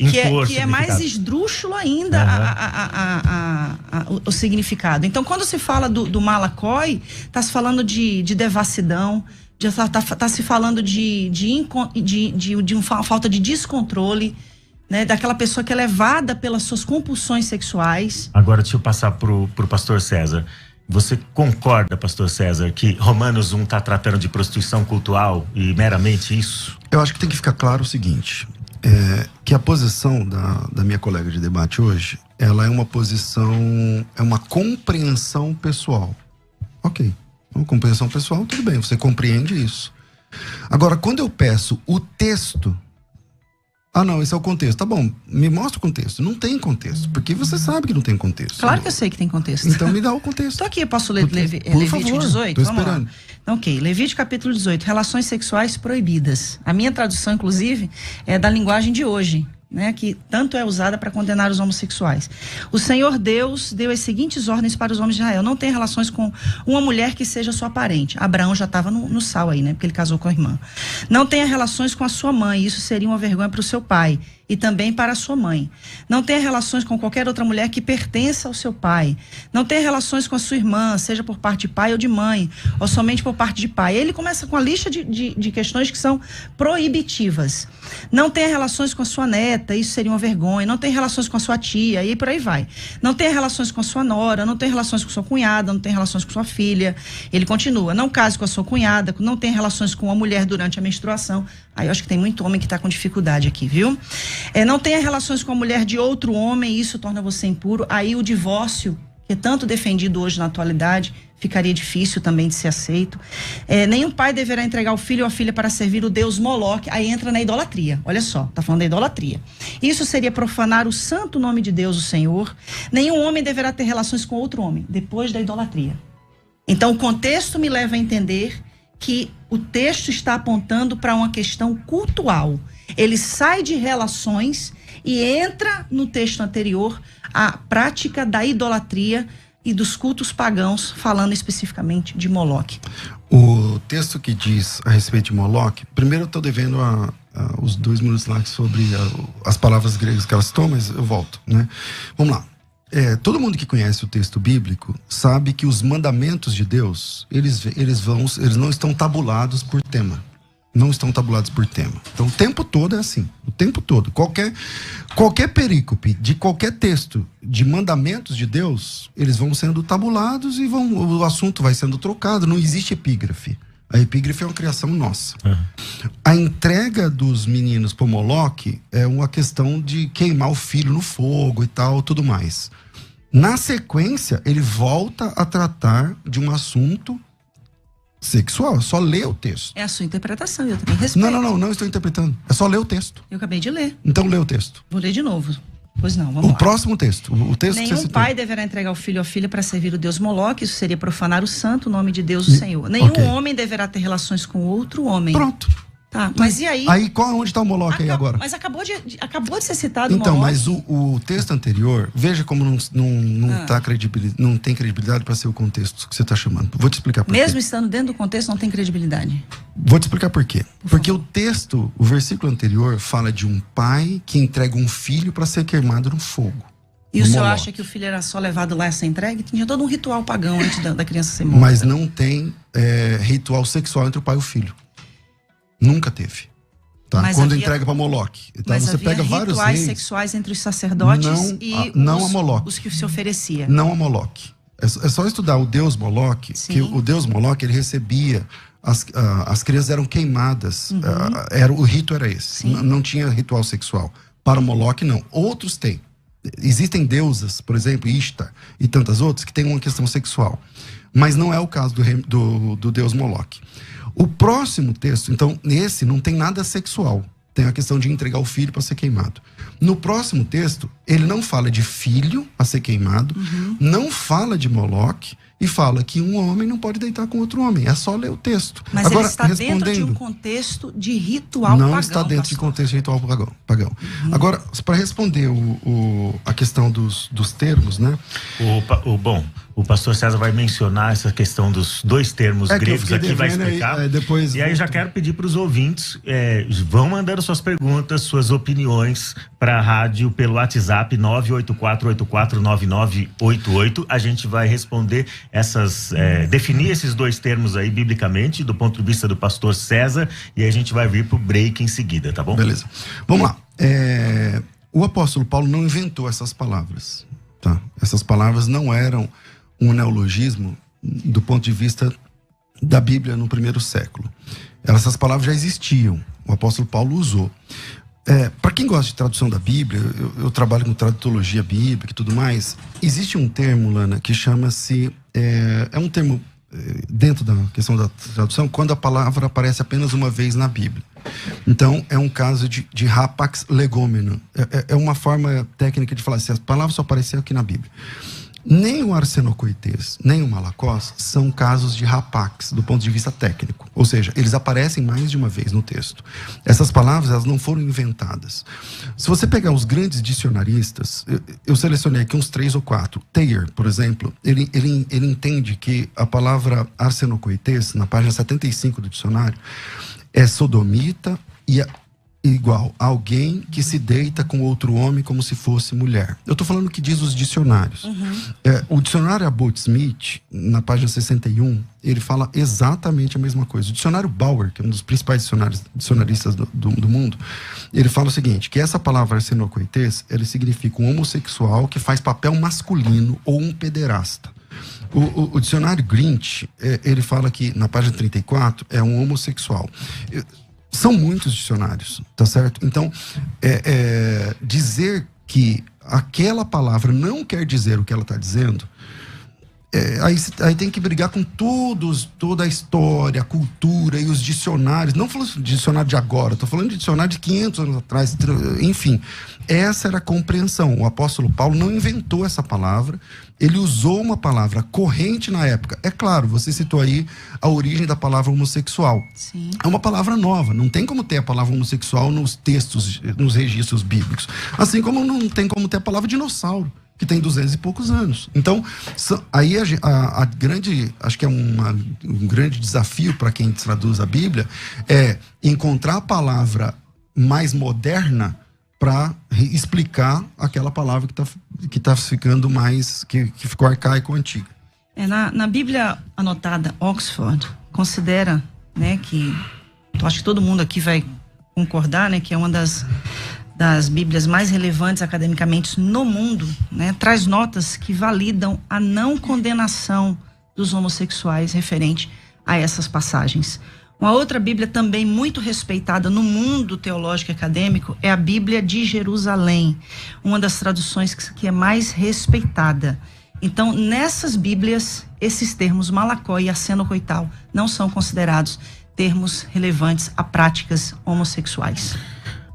impor que é mais esdrúxulo ainda o significado. Então, quando se fala do malakoi, está se falando de devassidão, está se falando de uma falta de descontrole, né, daquela pessoa que é levada pelas suas compulsões sexuais. Agora deixa eu passar pro pastor César. Você concorda, pastor César, que Romanos 1 está tratando de prostituição cultural e meramente isso? Eu acho que tem que ficar claro o seguinte, que a posição da minha colega de debate hoje, ela é uma posição, é uma compreensão pessoal. Ok, uma compreensão pessoal, tudo bem, você compreende isso. Agora, quando eu peço o texto, não, esse é o contexto. Tá bom, me mostra o contexto. Não tem contexto, porque você sabe que não tem contexto. Claro que eu sei que tem contexto. Então me dá o contexto. Tô aqui, eu posso ler Levítico 18? Tô esperando. Então, ok, Levítico capítulo 18, relações sexuais proibidas. A minha tradução, inclusive, é da linguagem de hoje, né, que tanto é usada para condenar os homossexuais. O Senhor Deus deu as seguintes ordens para os homens de Israel: não tenha relações com uma mulher que seja sua parente. Abraão já estava no sal aí, né, porque ele casou com a irmã. Não tenha relações com a sua mãe, isso seria uma vergonha para o seu pai e também para a sua mãe. Não tenha relações com qualquer outra mulher que pertença ao seu pai. Não tenha relações com a sua irmã, seja por parte de pai ou de mãe, ou somente por parte de pai. Ele começa com a lista de questões que são proibitivas. Não tenha relações com a sua neta, isso seria uma vergonha. Não tenha relações com a sua tia, e por aí vai. Não tenha relações com a sua nora, não tenha relações com sua cunhada, não tenha relações com sua filha. Ele continua: não case com a sua cunhada, não tenha relações com a mulher durante a menstruação. Aí eu acho que tem muito homem que está com dificuldade aqui, viu? Não tenha relações com a mulher de outro homem, isso torna você impuro. Aí o divórcio, que é tanto defendido hoje na atualidade, ficaria difícil também de ser aceito. Nenhum pai deverá entregar o filho ou a filha para servir o deus Moloque. Aí entra na idolatria. Olha só, tá falando da idolatria. Isso seria profanar o santo nome de Deus, o Senhor. Nenhum homem deverá ter relações com outro homem, depois da idolatria. Então o contexto me leva a entender que o texto está apontando para uma questão cultual. Ele sai de relações e entra no texto anterior a prática da idolatria e dos cultos pagãos, falando especificamente de Moloque. O texto que diz a respeito de Moloque, primeiro eu estou devendo os 2 minutos lá sobre as palavras gregas que elas citou, mas eu volto, né? Vamos lá. Todo mundo que conhece o texto bíblico sabe que os mandamentos de Deus, eles não estão tabulados por tema. Não estão tabulados por tema. Então o tempo todo é assim. O tempo todo. Qualquer perícope de qualquer texto de mandamentos de Deus, eles vão sendo tabulados e o assunto vai sendo trocado. Não existe epígrafe. A epígrafe é uma criação nossa. A entrega dos meninos para Moloque é uma questão de queimar o filho no fogo e tal, tudo mais. Na sequência, ele volta a tratar de um assunto sexual. É só ler o texto. É a sua interpretação, eu também respeito. Não estou interpretando. É só ler o texto. Eu acabei de ler. Então lê o texto. Vou ler de novo. Pois não, vamos lá. O próximo texto. O texto Nenhum que você pai deverá entregar o filho ou a filha para servir o deus Moloque. Isso seria profanar o santo nome de Deus, o Senhor. Nenhum homem deverá ter relações com outro homem. Pronto. Tá, mas e aí? Aí onde está o Moloque aí agora? Mas acabou de ser citado então, o Moloque. Mas o texto anterior, veja como não tem credibilidade para ser o contexto que você está chamando. Vou te explicar por quê. Mesmo estando dentro do contexto, não tem credibilidade. Vou te explicar por quê. Porque o texto, o versículo anterior, fala de um pai que entrega um filho para ser queimado no fogo. E o senhor acha que o filho era só levado lá a ser entregue? Tinha todo um ritual pagão antes da criança ser morta. Mas não tem ritual sexual entre o pai e o filho. Nunca teve. Tá? Quando entrega para Moloque. Então, mas você pega vários rituais reis, sexuais entre os sacerdotes os que se oferecia. Não a Moloque. É só estudar o deus Moloque, que o deus Moloque, ele recebia, as crianças eram queimadas, o rito era esse. Não tinha ritual sexual. Para o Moloque, não. Outros têm. Existem deusas, por exemplo, Ishtar e tantas outras, que têm uma questão sexual. Mas não é o caso do deus Moloque. O próximo texto, então, nesse não tem nada sexual. Tem a questão de entregar o filho para ser queimado. No próximo texto, ele não fala de filho a ser queimado, não fala de Moloque e fala que um homem não pode deitar com outro homem. É só ler o texto. Mas agora, ele está dentro de um contexto de ritual pagão. Não está dentro de contexto de ritual pagão. Agora, para responder a questão dos termos, né? O pastor César vai mencionar essa questão dos 2 termos gregos aqui, vai explicar. E aí já quero pedir para os ouvintes, vão mandando suas perguntas, suas opiniões para a rádio pelo WhatsApp 984849988. A gente vai responder definir esses 2 termos aí biblicamente, do ponto de vista do pastor César, e aí a gente vai vir pro break em seguida, tá bom? Beleza. Vamos lá. O apóstolo Paulo não inventou essas palavras, tá? Essas palavras não eram um neologismo do ponto de vista da Bíblia no primeiro século. Essas palavras já existiam, o apóstolo Paulo usou. Para quem gosta de tradução da Bíblia, eu trabalho com tradutologia bíblica e tudo mais, existe um termo, Lana, que chama-se, é um termo dentro da questão da tradução, quando a palavra aparece apenas uma vez na Bíblia. Então, é um caso de rapax legomeno. É uma forma técnica de falar assim, as palavras só apareceram aqui na Bíblia. Nem o arsenocoites, nem o malakós são casos de rapax, do ponto de vista técnico. Ou seja, eles aparecem mais de uma vez no texto. Essas palavras, elas não foram inventadas. Se você pegar os grandes dicionaristas, eu selecionei aqui uns 3 ou 4. Thayer, por exemplo, ele entende que a palavra arsenocoites, na página 75 do dicionário, é sodomita e igual a alguém que se deita com outro homem como se fosse mulher. Eu estou falando o que diz os dicionários. O dicionário Abbott Smith, na página 61, ele fala exatamente a mesma coisa. O dicionário Bauer, que é um dos principais dicionaristas do mundo, ele fala o seguinte, que essa palavra arsenocoites, ele significa um homossexual que faz papel masculino ou um pederasta. O dicionário Grinch, ele fala que, na página 34, é um homossexual. São muitos dicionários, tá certo? Então, dizer que aquela palavra não quer dizer o que ela está dizendo, aí tem que brigar com toda a história, a cultura e os dicionários. Não falando de dicionário de agora, estou falando de dicionário de 500 anos atrás. Enfim, essa era a compreensão. O apóstolo Paulo não inventou essa palavra, ele usou uma palavra corrente na época. É claro, você citou aí a origem da palavra homossexual. Sim. É uma palavra nova, não tem como ter a palavra homossexual nos textos, nos registros bíblicos. Assim como não tem como ter a palavra dinossauro, que tem 200 e poucos anos. Então, aí a grande, acho que é um grande desafio para quem traduz a Bíblia, é encontrar a palavra mais moderna para explicar aquela palavra que tá ficando mais, que ficou arcaico, antiga. Na Bíblia anotada Oxford, considera, né, que, eu acho que todo mundo aqui vai concordar, né, que é uma das Bíblias mais relevantes academicamente no mundo, né, traz notas que validam a não condenação dos homossexuais referente a essas passagens. Uma outra Bíblia também muito respeitada no mundo teológico e acadêmico é a Bíblia de Jerusalém, uma das traduções que é mais respeitada. Então, nessas Bíblias, esses termos Malacó e Aceno-Coital não são considerados termos relevantes a práticas homossexuais.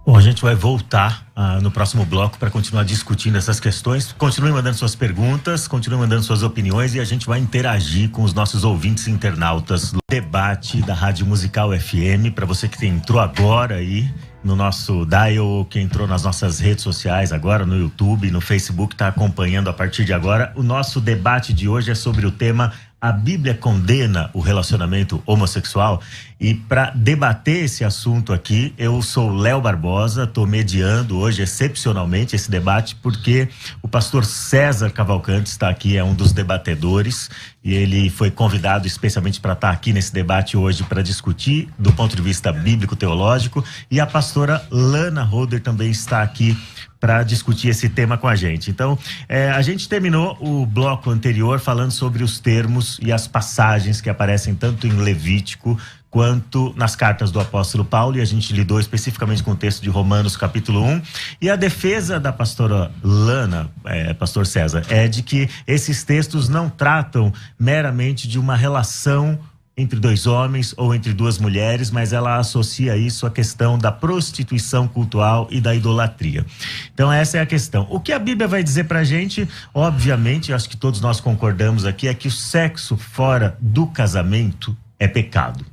Bom, a gente vai voltar no próximo bloco para continuar discutindo essas questões. Continue mandando suas perguntas, continue mandando suas opiniões e a gente vai interagir com os nossos ouvintes internautas no debate da Rádio Musical FM. Para você que entrou agora aí no nosso dial, que entrou nas nossas redes sociais agora, no YouTube, no Facebook, está acompanhando a partir de agora. O nosso debate de hoje é sobre o tema: a Bíblia condena o relacionamento homossexual? E para debater esse assunto aqui, eu sou Léo Barbosa, estou mediando hoje excepcionalmente esse debate, porque o pastor César Cavalcante está aqui, é um dos debatedores, e ele foi convidado especialmente para estar aqui nesse debate hoje para discutir do ponto de vista bíblico-teológico, e a pastora Lana Roder também está aqui para discutir esse tema com a gente. Então, a gente terminou o bloco anterior falando sobre os termos e as passagens que aparecem tanto em Levítico quanto nas cartas do apóstolo Paulo, e a gente lidou especificamente com o texto de Romanos capítulo 1, e a defesa da pastora Lana, pastor César, é de que esses textos não tratam meramente de uma relação entre dois homens ou entre duas mulheres, mas ela associa isso à questão da prostituição cultural e da idolatria. Então essa é a questão. O que a Bíblia vai dizer pra gente, obviamente, acho que todos nós concordamos aqui, é que o sexo fora do casamento é pecado.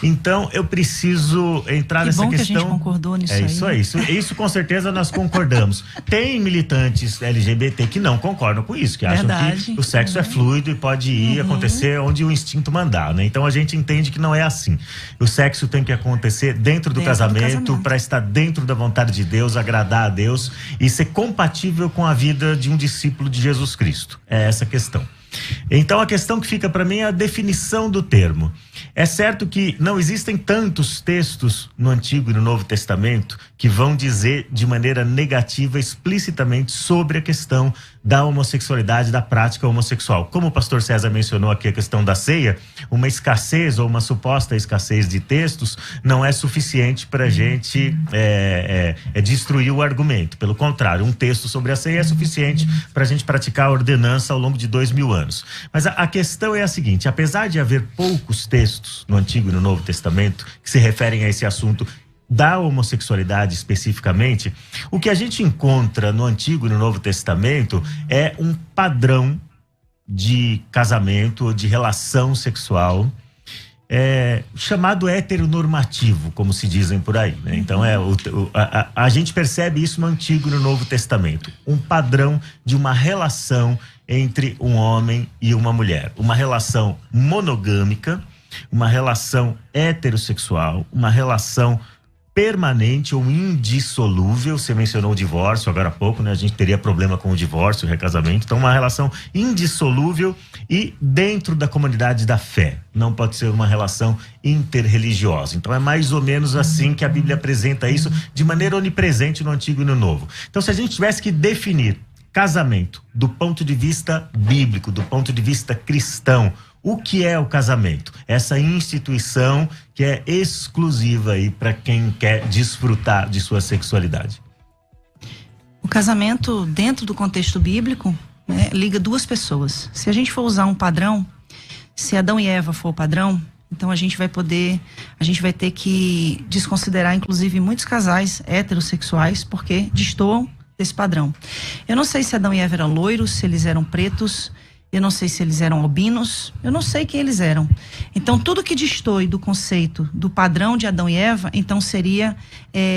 Então eu preciso entrar nessa questão. Que a gente concordou nisso aí. Isso com certeza nós concordamos. Tem militantes LGBT que não concordam com isso, que acham que o sexo é fluido e pode ir acontecer onde o instinto mandar, né? Então a gente entende que não é assim. O sexo tem que acontecer dentro do casamento, para estar dentro da vontade de Deus, agradar a Deus e ser compatível com a vida de um discípulo de Jesus Cristo. É essa a questão. Então a questão que fica para mim é a definição do termo. É certo que não existem tantos textos no Antigo e no Novo Testamento que vão dizer de maneira negativa explicitamente sobre a questão da homossexualidade, da prática homossexual. Como o pastor César mencionou aqui a questão da ceia, uma escassez ou uma suposta escassez de textos não é suficiente para a gente destruir o argumento. Pelo contrário, um texto sobre a ceia é suficiente para a gente praticar a ordenança ao longo de 2000 anos. Mas a questão é a seguinte: apesar de haver poucos textos no Antigo e no Novo Testamento que se referem a esse assunto da homossexualidade especificamente, o que a gente encontra no Antigo e no Novo Testamento é um padrão de casamento ou de relação sexual chamado heteronormativo, como se dizem por aí, né? Então a gente percebe isso no Antigo e no Novo Testamento, um padrão de uma relação entre um homem e uma mulher, uma relação monogâmica, uma relação heterossexual, uma relação permanente ou indissolúvel. Você mencionou o divórcio agora há pouco, né? A gente teria problema com o divórcio, o recasamento. Então, uma relação indissolúvel e dentro da comunidade da fé. Não pode ser uma relação interreligiosa. Então, é mais ou menos assim que a Bíblia apresenta isso de maneira onipresente no Antigo e no Novo. Então, se a gente tivesse que definir casamento do ponto de vista bíblico, do ponto de vista cristão, O que é o casamento? Essa instituição que é exclusiva aí para quem quer desfrutar de sua sexualidade. O casamento, dentro do contexto bíblico, né, liga duas pessoas. Se a gente for usar um padrão, se Adão e Eva for o padrão, então a gente vai ter que desconsiderar, inclusive, muitos casais heterossexuais, porque destoam desse padrão. Eu não sei se Adão e Eva eram loiros, se eles eram pretos, eu não sei se eles eram albinos, eu não sei quem eles eram. Então, tudo que destoe do conceito do padrão de Adão e Eva, então seria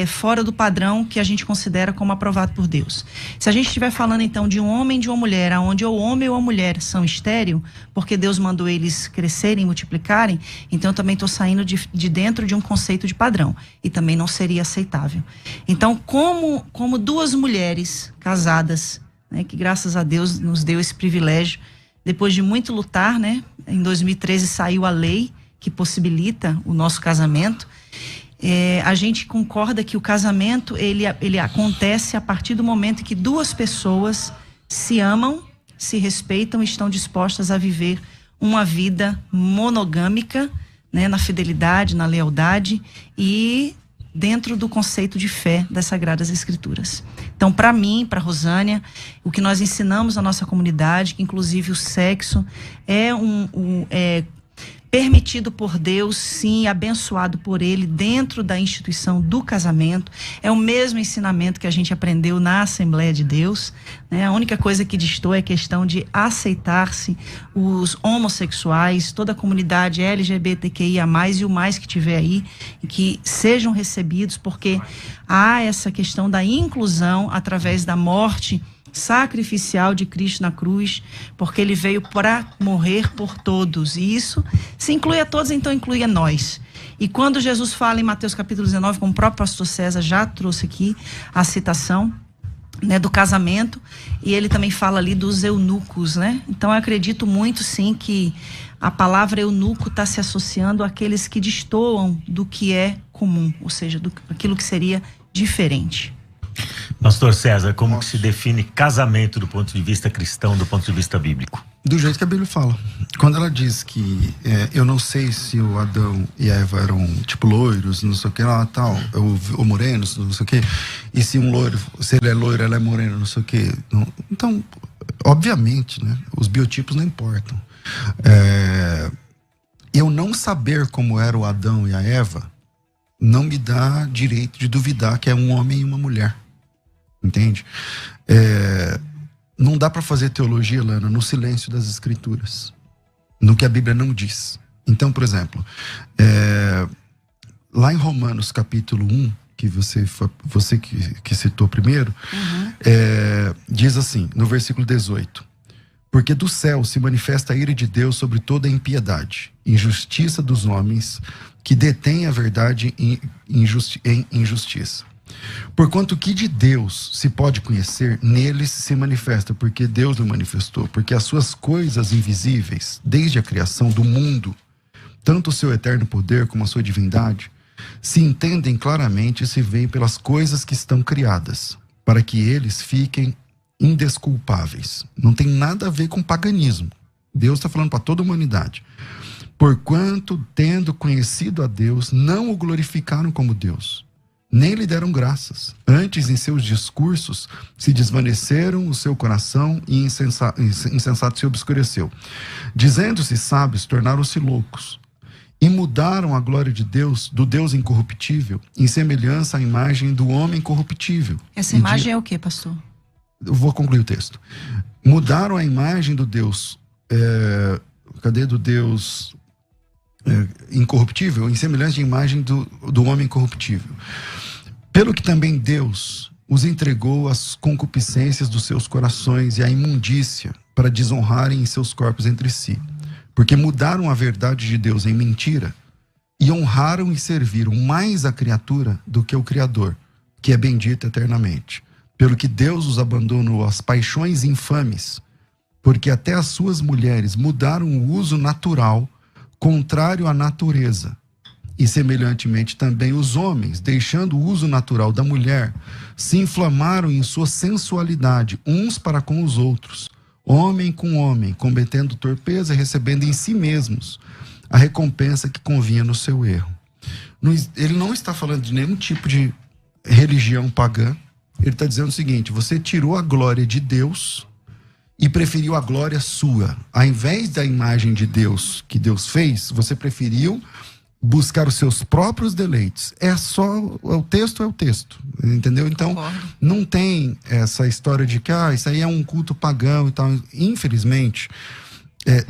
fora do padrão que a gente considera como aprovado por Deus. Se a gente estiver falando, então, de um homem e de uma mulher, onde o homem ou a mulher são estéril, porque Deus mandou eles crescerem e multiplicarem, então eu também estou saindo de dentro de um conceito de padrão. E também não seria aceitável. Então, como duas mulheres casadas, né, que graças a Deus nos deu esse privilégio, depois de muito lutar, né? Em 2013 saiu a lei que possibilita o nosso casamento. A gente concorda que o casamento, ele acontece a partir do momento em que duas pessoas se amam, se respeitam e estão dispostas a viver uma vida monogâmica, né? Na fidelidade, na lealdade e dentro do conceito de fé das Sagradas Escrituras. Então, para mim, para Rosânia, o que nós ensinamos na nossa comunidade, que inclusive o sexo é permitido por Deus, sim, abençoado por Ele dentro da instituição do casamento. É o mesmo ensinamento que a gente aprendeu na Assembleia de Deus, né? A única coisa que destoa é a questão de aceitar-se os homossexuais, toda a comunidade LGBTQIA+, e o mais que tiver aí, que sejam recebidos, porque há essa questão da inclusão através da morte sacrificial de Cristo na cruz, porque ele veio para morrer por todos, e isso se inclui a todos, então inclui a nós. E quando Jesus fala em Mateus capítulo 19, como o próprio pastor César já trouxe aqui a citação, né, do casamento, e ele também fala ali dos eunucos, né? Então eu acredito muito sim que a palavra eunuco está se associando àqueles que destoam do que é comum, ou seja, aquilo que seria diferente. Pastor César, como que se define casamento do ponto de vista cristão, do ponto de vista bíblico? Do jeito que a Bíblia fala. Quando ela diz que eu não sei se o Adão e a Eva eram tipo loiros, não sei o que lá, tal, ou morenos, não sei o que, e se um loiro, se ele é loiro, ela é morena, não sei o que. Então, obviamente, né, os biotipos não importam. Eu não saber como era o Adão e a Eva não me dá direito de duvidar que é um homem e uma mulher. Entende? Não dá para fazer teologia, Lana, no silêncio das Escrituras, no que a Bíblia não diz. Então, por exemplo, lá em Romanos capítulo 1, que você que citou primeiro, diz assim, no versículo 18: porque do céu se manifesta a ira de Deus sobre toda a impiedade, injustiça dos homens que detêm a verdade em injustiça. Porquanto que de Deus se pode conhecer, neles se manifesta, porque Deus não manifestou. Porque as suas coisas invisíveis, desde a criação do mundo, tanto o seu eterno poder como a sua divindade, se entendem claramente e se veem pelas coisas que estão criadas, para que eles fiquem indesculpáveis. Não tem nada a ver com paganismo. Deus está falando para toda a humanidade. Porquanto, tendo conhecido a Deus, não o glorificaram como Deus, nem lhe deram graças. Antes, em seus discursos, se desvaneceram o seu coração e insensato se obscureceu. Dizendo-se sábios, tornaram-se loucos. E mudaram a glória de Deus, do Deus incorruptível, em semelhança à imagem do homem corruptível. Essa imagem é o que, pastor? Eu vou concluir o texto. Mudaram a imagem do Deus... do Deus... incorruptível, em semelhança à imagem do homem corruptível. Pelo que também Deus os entregou às concupiscências dos seus corações e à imundícia, para desonrarem em seus corpos entre si. Porque mudaram a verdade de Deus em mentira e honraram e serviram mais a criatura do que o Criador, que é bendito eternamente. Pelo que Deus os abandonou às paixões infames, porque até as suas mulheres mudaram o uso natural contrário à natureza, e semelhantemente também os homens, deixando o uso natural da mulher, se inflamaram em sua sensualidade uns para com os outros, homem com homem, cometendo torpeza e recebendo em si mesmos a recompensa que convinha no seu erro. Ele não está falando de nenhum tipo de religião pagã. Ele está dizendo o seguinte: você tirou a glória de Deus e preferiu a glória sua. Ao invés da imagem de Deus que Deus fez, você preferiu buscar os seus próprios deleites. O texto é o texto, entendeu? Então, não tem essa história de que isso aí é um culto pagão e tal. Infelizmente,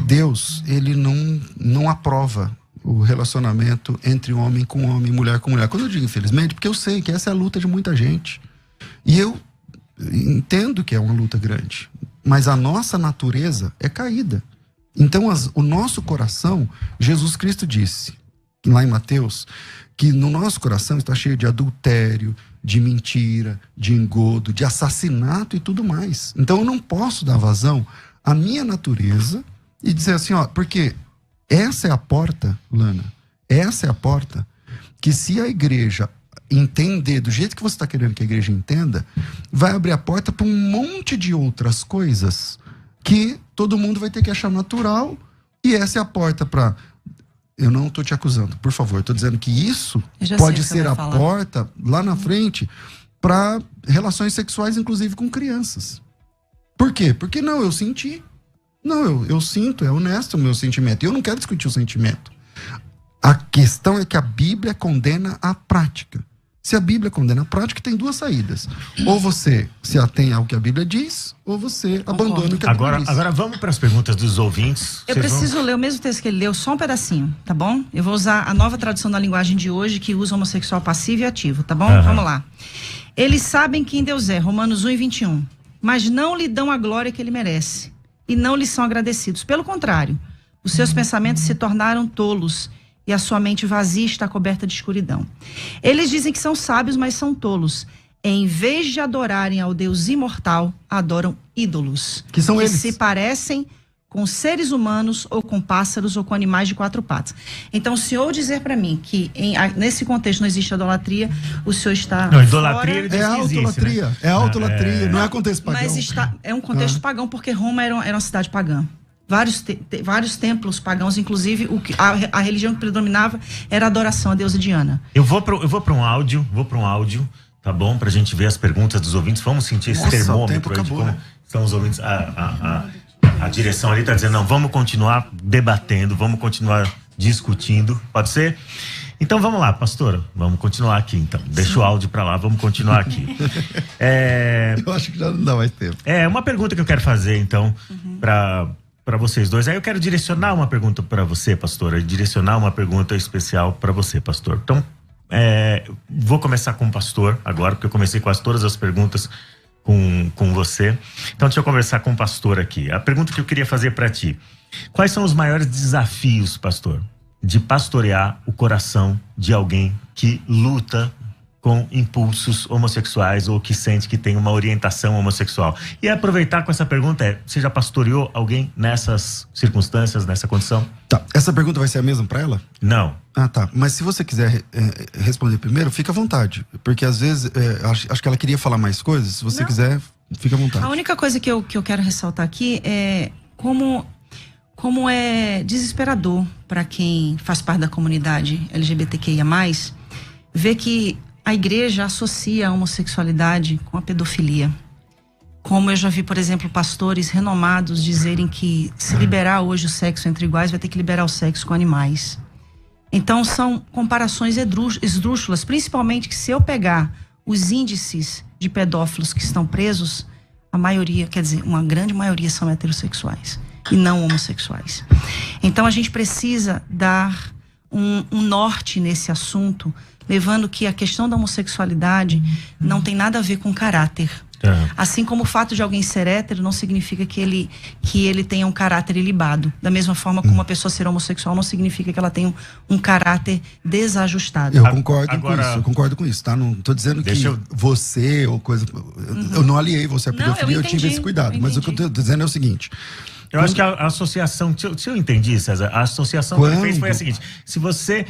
Deus, ele não aprova o relacionamento entre homem com homem, mulher com mulher. Quando eu digo infelizmente, porque eu sei que essa é a luta de muita gente. E eu entendo que é uma luta grande. Mas a nossa natureza é caída. Então, o nosso coração, Jesus Cristo disse, lá em Mateus, que no nosso coração está cheio de adultério, de mentira, de engodo, de assassinato e tudo mais. Então, eu não posso dar vazão à minha natureza e dizer assim, porque essa é a porta, Lana, essa é a porta que, se a igreja entender do jeito que você está querendo que a igreja entenda, vai abrir a porta para um monte de outras coisas que todo mundo vai ter que achar natural, e essa é a porta para... Eu não estou te acusando, por favor, estou dizendo que isso pode ser a porta lá na frente para relações sexuais, inclusive com crianças. Por quê? Porque eu senti. Não, eu sinto, é honesto o meu sentimento. Eu não quero discutir o sentimento. A questão é que a Bíblia condena a prática. Se a Bíblia condena a prática, tem duas saídas. Ou você se atém ao que a Bíblia diz, ou você abandona o que a Bíblia diz. Agora vamos para as perguntas dos ouvintes. Eu preciso ler o mesmo texto que ele leu, só um pedacinho, tá bom? Eu vou usar a nova tradução da linguagem de hoje, que usa homossexual passivo e ativo, tá bom? Vamos lá. Eles sabem quem Deus é, Romanos 1:21. Mas não lhe dão a glória que ele merece. E não lhe são agradecidos. Pelo contrário, os seus pensamentos se tornaram tolos, e a sua mente vazia está coberta de escuridão. Eles dizem que são sábios, mas são tolos. Em vez de adorarem ao Deus imortal, adoram ídolos. Que são eles. Se parecem com seres humanos, ou com pássaros, ou com animais de quatro patas. Então, o senhor dizer para mim que nesse contexto não existe idolatria, o senhor está não, idolatria ele diz é autolatria, né? É autolatria, não é contexto pagão. Mas é um contexto pagão, porque Roma era uma cidade pagã. Vários templos pagãos, inclusive a religião que predominava era a adoração à deusa Diana. Eu vou para um áudio, tá bom? Pra gente ver as perguntas dos ouvintes. Vamos sentir esse termômetro aí de como estão os ouvintes. A direção ali tá dizendo, não, vamos continuar debatendo, vamos continuar discutindo, pode ser? Então vamos lá, pastora, vamos continuar aqui então. Deixa o áudio pra lá, vamos continuar aqui. Eu acho que já não dá mais tempo. Uma pergunta que eu quero fazer então, para vocês dois. Aí eu quero direcionar uma pergunta para você, pastora, direcionar uma pergunta especial para você, pastor. Então, vou começar com o pastor agora, porque eu comecei quase todas as perguntas com você. Então, deixa eu conversar com o pastor aqui. A pergunta que eu queria fazer para ti: quais são os maiores desafios, pastor, de pastorear o coração de alguém que luta com impulsos homossexuais ou que sente que tem uma orientação homossexual? E aproveitar com essa pergunta você já pastoreou alguém nessas circunstâncias, nessa condição? Tá, essa pergunta vai ser a mesma para ela? Não. Ah, tá, mas se você quiser responder primeiro, fica à vontade, porque às vezes, acho que ela queria falar mais coisas, se você quiser, fica à vontade. A única coisa que eu quero ressaltar aqui é como é desesperador para quem faz parte da comunidade LGBTQIA+, ver que a igreja associa a homossexualidade com a pedofilia. Como eu já vi, por exemplo, pastores renomados dizerem que se liberar hoje o sexo entre iguais, vai ter que liberar o sexo com animais. Então são comparações esdrúxulas, principalmente que se eu pegar os índices de pedófilos que estão presos, a maioria, quer dizer, uma grande maioria são heterossexuais e não homossexuais. Então a gente precisa dar um norte nesse assunto, levando que a questão da homossexualidade não tem nada a ver com caráter. Assim como o fato de alguém ser hétero não significa que ele tenha um caráter ilibado. Da mesma forma como uma pessoa ser homossexual não significa que ela tenha um caráter desajustado. Eu concordo com isso, tá? Não tô dizendo que você ou coisa... Eu não aliei você à pedofilia, eu tive esse cuidado. Mas o que eu tô dizendo é o seguinte: Eu acho que a associação, se eu entendi, César, a associação que ele fez foi a seguinte: se você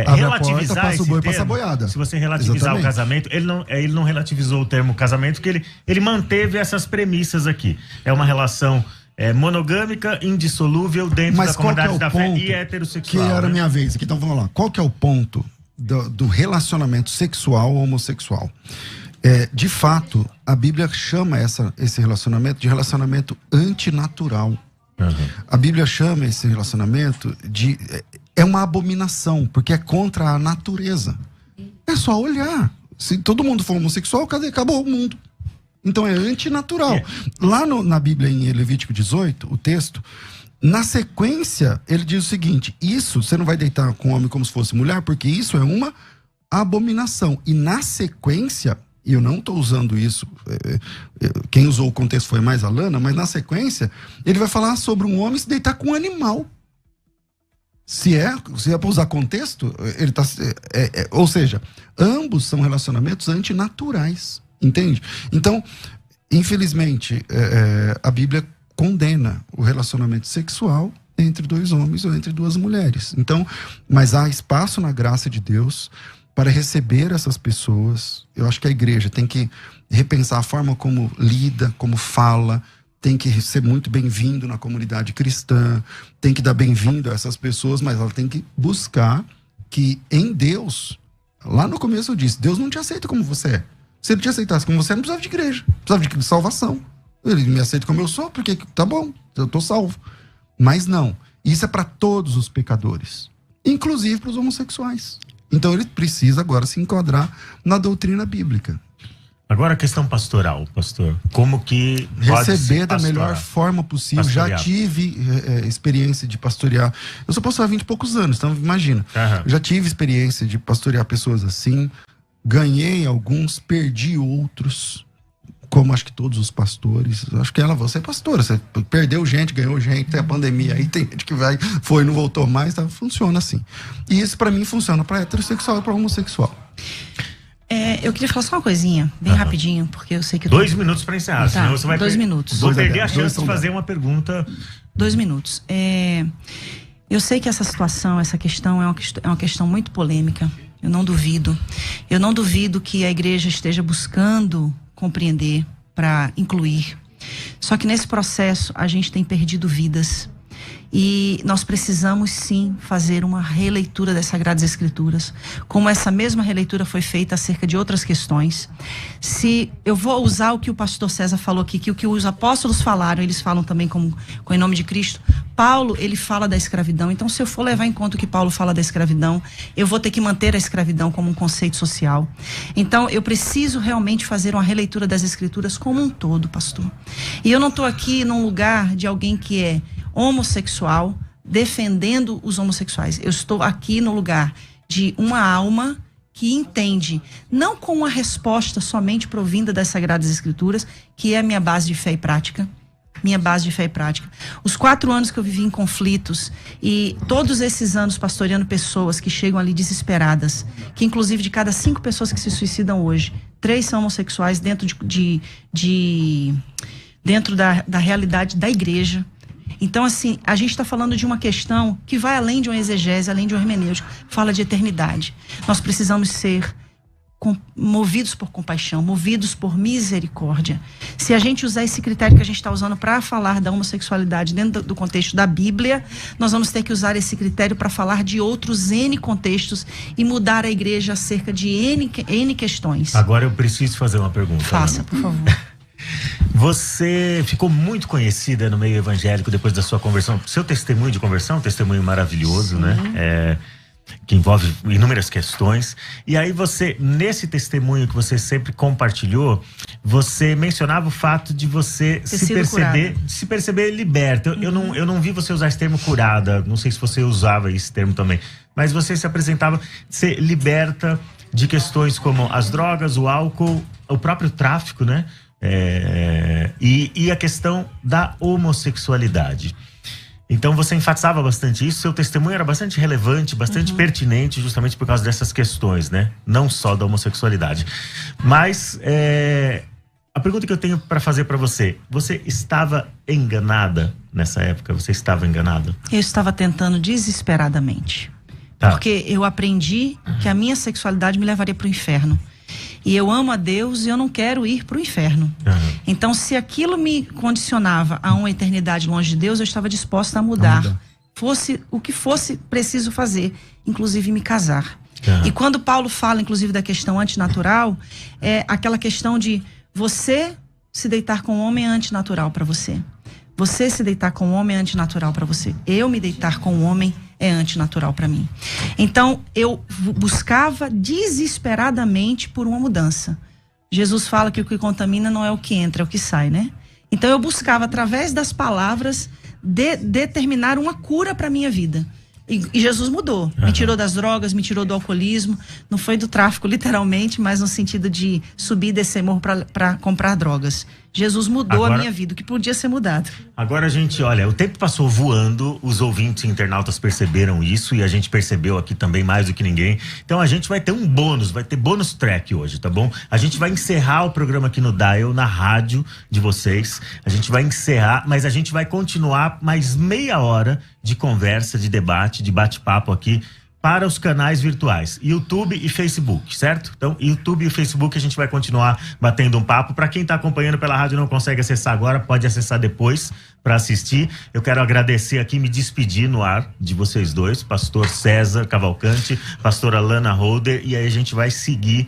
relativizar esse termo, se você relativizar o casamento, ele não relativizou o termo casamento, porque ele manteve essas premissas aqui. É uma relação monogâmica, indissolúvel dentro da comunidade da fé e heterossexual. Que era a minha vez aqui, então vamos lá. Qual que é o ponto do relacionamento sexual ou homossexual? De fato, a Bíblia chama esse relacionamento de relacionamento antinatural. A Bíblia chama esse relacionamento de... É uma abominação, porque é contra a natureza. É só olhar. Se todo mundo for homossexual, acabou o mundo. Então é antinatural. Lá na Bíblia, em Levítico 18, o texto, na sequência, ele diz o seguinte: isso, você não vai deitar com homem como se fosse mulher, porque isso é uma abominação. E na sequência... E eu não estou usando isso, quem usou o contexto foi mais a Lana, mas na sequência ele vai falar sobre um homem se deitar com um animal. Se é para usar contexto, ele tá, ou seja, ambos são relacionamentos antinaturais, entende? Então, infelizmente, a Bíblia condena o relacionamento sexual entre dois homens ou entre duas mulheres. Então, mas há espaço na graça de Deus para receber essas pessoas. Eu acho que a igreja tem que repensar a forma como lida, como fala, tem que ser muito bem-vindo na comunidade cristã, tem que dar bem-vindo a essas pessoas, mas ela tem que buscar que em Deus, lá no começo eu disse, Deus não te aceita como você é. Se ele te aceitasse como você é, não precisava de igreja, precisava de salvação. Ele me aceita como eu sou, porque tá bom, eu tô salvo. Mas não, isso é para todos os pecadores, inclusive para os homossexuais. Então ele precisa agora se enquadrar na doutrina bíblica. Agora a questão pastoral, pastor. Como que pode receber da melhor forma possível. Já tive experiência de pastorear. Eu sou pastor há 20 e poucos anos, então imagina. Já tive experiência de pastorear pessoas assim. Ganhei alguns, perdi outros. Como acho que todos os pastores. Acho que você é pastora, você perdeu gente, ganhou gente, tem a pandemia, aí tem gente que foi e não voltou mais, tá? Funciona assim. E isso pra mim funciona pra heterossexual e pra homossexual. Eu queria falar só uma coisinha, bem rapidinho, porque eu sei que... 2 minutos pra encerrar, senão você vai... 2 minutos. Vou perder a chance de fazer uma pergunta. 2 minutos. Eu sei que essa situação, essa questão é uma questão muito polêmica. Eu não duvido. Eu não duvido que a igreja esteja buscando compreender, para incluir. Só que nesse processo a gente tem perdido vidas. E nós precisamos sim fazer uma releitura das Sagradas Escrituras, como essa mesma releitura foi feita acerca de outras questões. Se eu vou usar o que o pastor César falou aqui, que o que os apóstolos falaram, eles falam também com em nome de Cristo. Paulo, ele fala da escravidão. Então, se eu for levar em conta o que Paulo fala da escravidão, eu vou ter que manter a escravidão como um conceito social. Então, eu preciso realmente fazer uma releitura das Escrituras como um todo, pastor. E eu não estou aqui num lugar de alguém que é homossexual, defendendo os homossexuais. Eu estou aqui no lugar de uma alma que entende, não com uma resposta somente provinda das Sagradas Escrituras, que é a minha base de fé e prática. Os 4 anos que eu vivi em conflitos e todos esses anos pastoreando pessoas que chegam ali desesperadas, que inclusive de cada 5 pessoas que se suicidam hoje, 3 são homossexuais dentro dentro da realidade da igreja. Então, assim, a gente está falando de uma questão que vai além de uma exegese, além de uma hermenêutica, fala de eternidade. Nós precisamos ser movidos por compaixão, movidos por misericórdia. Se a gente usar esse critério que a gente está usando para falar da homossexualidade dentro do contexto da Bíblia, nós vamos ter que usar esse critério para falar de outros N contextos e mudar a igreja acerca de N questões. Agora eu preciso fazer uma pergunta. Faça, por favor. Você ficou muito conhecida no meio evangélico depois da sua conversão. Seu testemunho de conversão, um testemunho maravilhoso, sim, né? Que envolve inúmeras questões. E aí você, nesse testemunho que você sempre compartilhou, você mencionava o fato de você se perceber liberta. Eu não vi você usar esse termo curada, não sei se você usava esse termo também, mas você se apresentava ser liberta de questões como as drogas, o álcool, o próprio tráfico, né? E a questão da homossexualidade. Então você enfatizava bastante isso, seu testemunho era bastante relevante, bastante pertinente, justamente por causa dessas questões, né? Não só da homossexualidade. Mas A pergunta que eu tenho para fazer para você estava enganada nessa época? Você estava enganada? Eu estava tentando desesperadamente. Tá. Porque eu aprendi que a minha sexualidade me levaria para o inferno. E eu amo a Deus e eu não quero ir para o inferno. Então, se aquilo me condicionava a uma eternidade longe de Deus, eu estava disposta a mudar. Fosse o que fosse preciso fazer, inclusive me casar. E quando Paulo fala, inclusive, da questão antinatural, é aquela questão de você se deitar com um homem é antinatural para você. Você se deitar com um homem é antinatural para você. Eu me deitar com um homem é antinatural para mim. Então, eu buscava desesperadamente por uma mudança. Jesus fala que o que contamina não é o que entra, é o que sai, né? Então, eu buscava, através das palavras, determinar uma cura para minha vida. E Jesus mudou. Me tirou das drogas, me tirou do alcoolismo. Não foi do tráfico, literalmente, mas no sentido de subir e descer morro para comprar drogas. Jesus mudou a minha vida, o que podia ser mudado. Agora, gente, olha, o tempo passou voando, os ouvintes e internautas perceberam isso e a gente percebeu aqui também mais do que ninguém. Então a gente vai ter um bônus, vai ter bônus track hoje, tá bom? A gente vai encerrar o programa aqui no Dial, na rádio de vocês. A gente vai encerrar, mas a gente vai continuar mais meia hora de conversa, de debate, de bate-papo aqui para os canais virtuais, YouTube e Facebook, certo? Então, YouTube e Facebook a gente vai continuar batendo um papo. Para quem está acompanhando pela rádio e não consegue acessar agora, pode acessar depois para assistir. Eu quero agradecer aqui, me despedir no ar de vocês dois, pastor César Cavalcante, pastora Lana Holder, e aí a gente vai seguir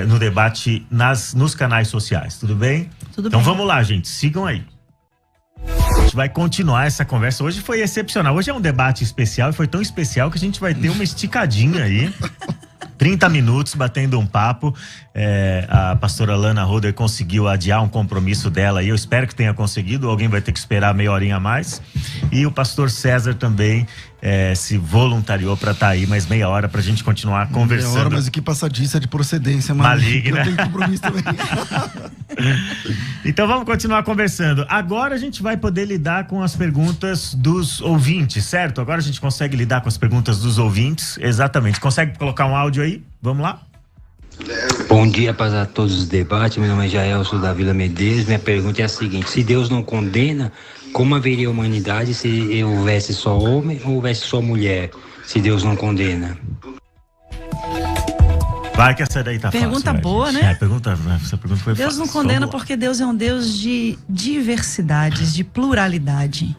no debate nos canais sociais, tudo bem? Tudo então bem. Vamos lá, gente, sigam aí. A gente vai continuar essa conversa. Hoje foi excepcional. Hoje é um debate especial e foi tão especial que a gente vai ter uma esticadinha aí. 30 minutos batendo um papo. A pastora Lana Holder conseguiu adiar um compromisso dela e eu espero que tenha conseguido. Alguém vai ter que esperar meia horinha a mais. E o pastor César também se voluntariou para estar aí mais meia hora pra gente continuar conversando. Meia hora, mas que passadiça de procedência maligna. Eu tenho compromisso também. Então vamos continuar conversando. Agora a gente vai poder lidar com as perguntas dos ouvintes, certo? Agora a gente consegue lidar com as perguntas dos ouvintes. Exatamente. Consegue colocar um áudio aí? Vamos lá? Bom dia para todos os debates. Meu nome é Jaelson da Vila Medeiros. Minha pergunta é a seguinte: se Deus não condena, como haveria a humanidade se houvesse só homem ou houvesse só mulher? Se Deus não condena. Vai que essa daí tá fácil. Pergunta boa, gente. né? Essa pergunta foi Deus fácil. não condena porque Deus é um Deus de diversidades, de pluralidade.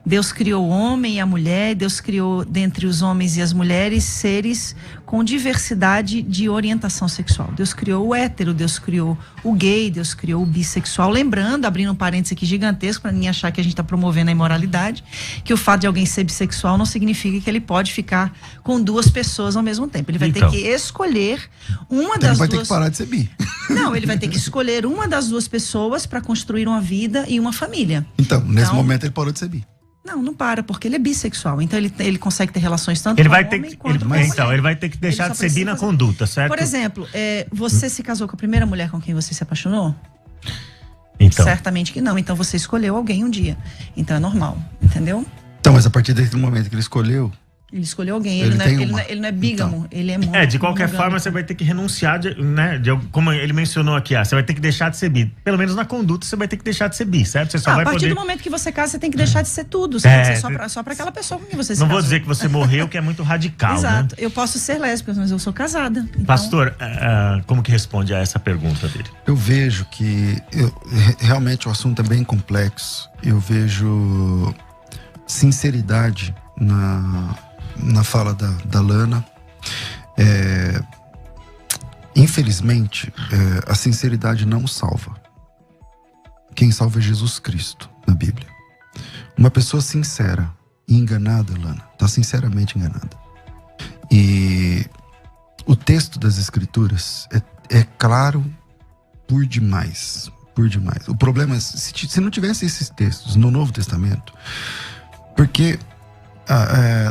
Deus criou o homem e a mulher, Deus criou dentre os homens e as mulheres seres com diversidade de orientação sexual. Deus criou o hétero, Deus criou o gay, Deus criou o bissexual. Lembrando, abrindo um parênteses aqui gigantesco para ninguém achar que a gente está promovendo a imoralidade, que o fato de alguém ser bissexual não significa que ele pode ficar com duas pessoas ao mesmo tempo. Ele vai ter que escolher uma das duas. Ele vai ter que parar de ser bi. Não, ele vai ter que escolher uma das duas pessoas para construir uma vida e uma família. Então, nesse momento ele parou de ser bi. Não para, porque ele é bissexual. Então ele consegue ter relações tanto ele com vai o ter homem que, quanto com a mulher. Então, ele vai ter que deixar de ser bi na conduta, certo? Por exemplo, você se casou com a primeira mulher com quem você se apaixonou? Então. Certamente que não. Então você escolheu alguém um dia. Então é normal, entendeu? Então, mas a partir desse momento que ele escolheu... Ele escolheu alguém, ele não é bígamo, então, ele é monogâmico. De qualquer forma, você vai ter que renunciar, como ele mencionou aqui, você vai ter que deixar de ser bi. Pelo menos na conduta, você vai ter que deixar de ser bi, certo? Você só vai a partir poder... do momento que você casa, você tem que deixar de ser tudo. Você tem que ser só pra aquela pessoa com quem você se Não casou. vou dizer que você morreu, que é muito radical, Exato. né? Eu posso ser lésbica, mas eu sou casada. Então... Pastor, como que responde a essa pergunta dele? Eu vejo que realmente o assunto é bem complexo. Eu vejo sinceridade na fala da Lana. Infelizmente, a sinceridade não salva. Quem salva é Jesus Cristo, na Bíblia. Uma pessoa sincera e enganada, Lana, está sinceramente enganada. E o texto das Escrituras é claro por demais. Por demais. O problema é se não tivesse esses textos no Novo Testamento, porque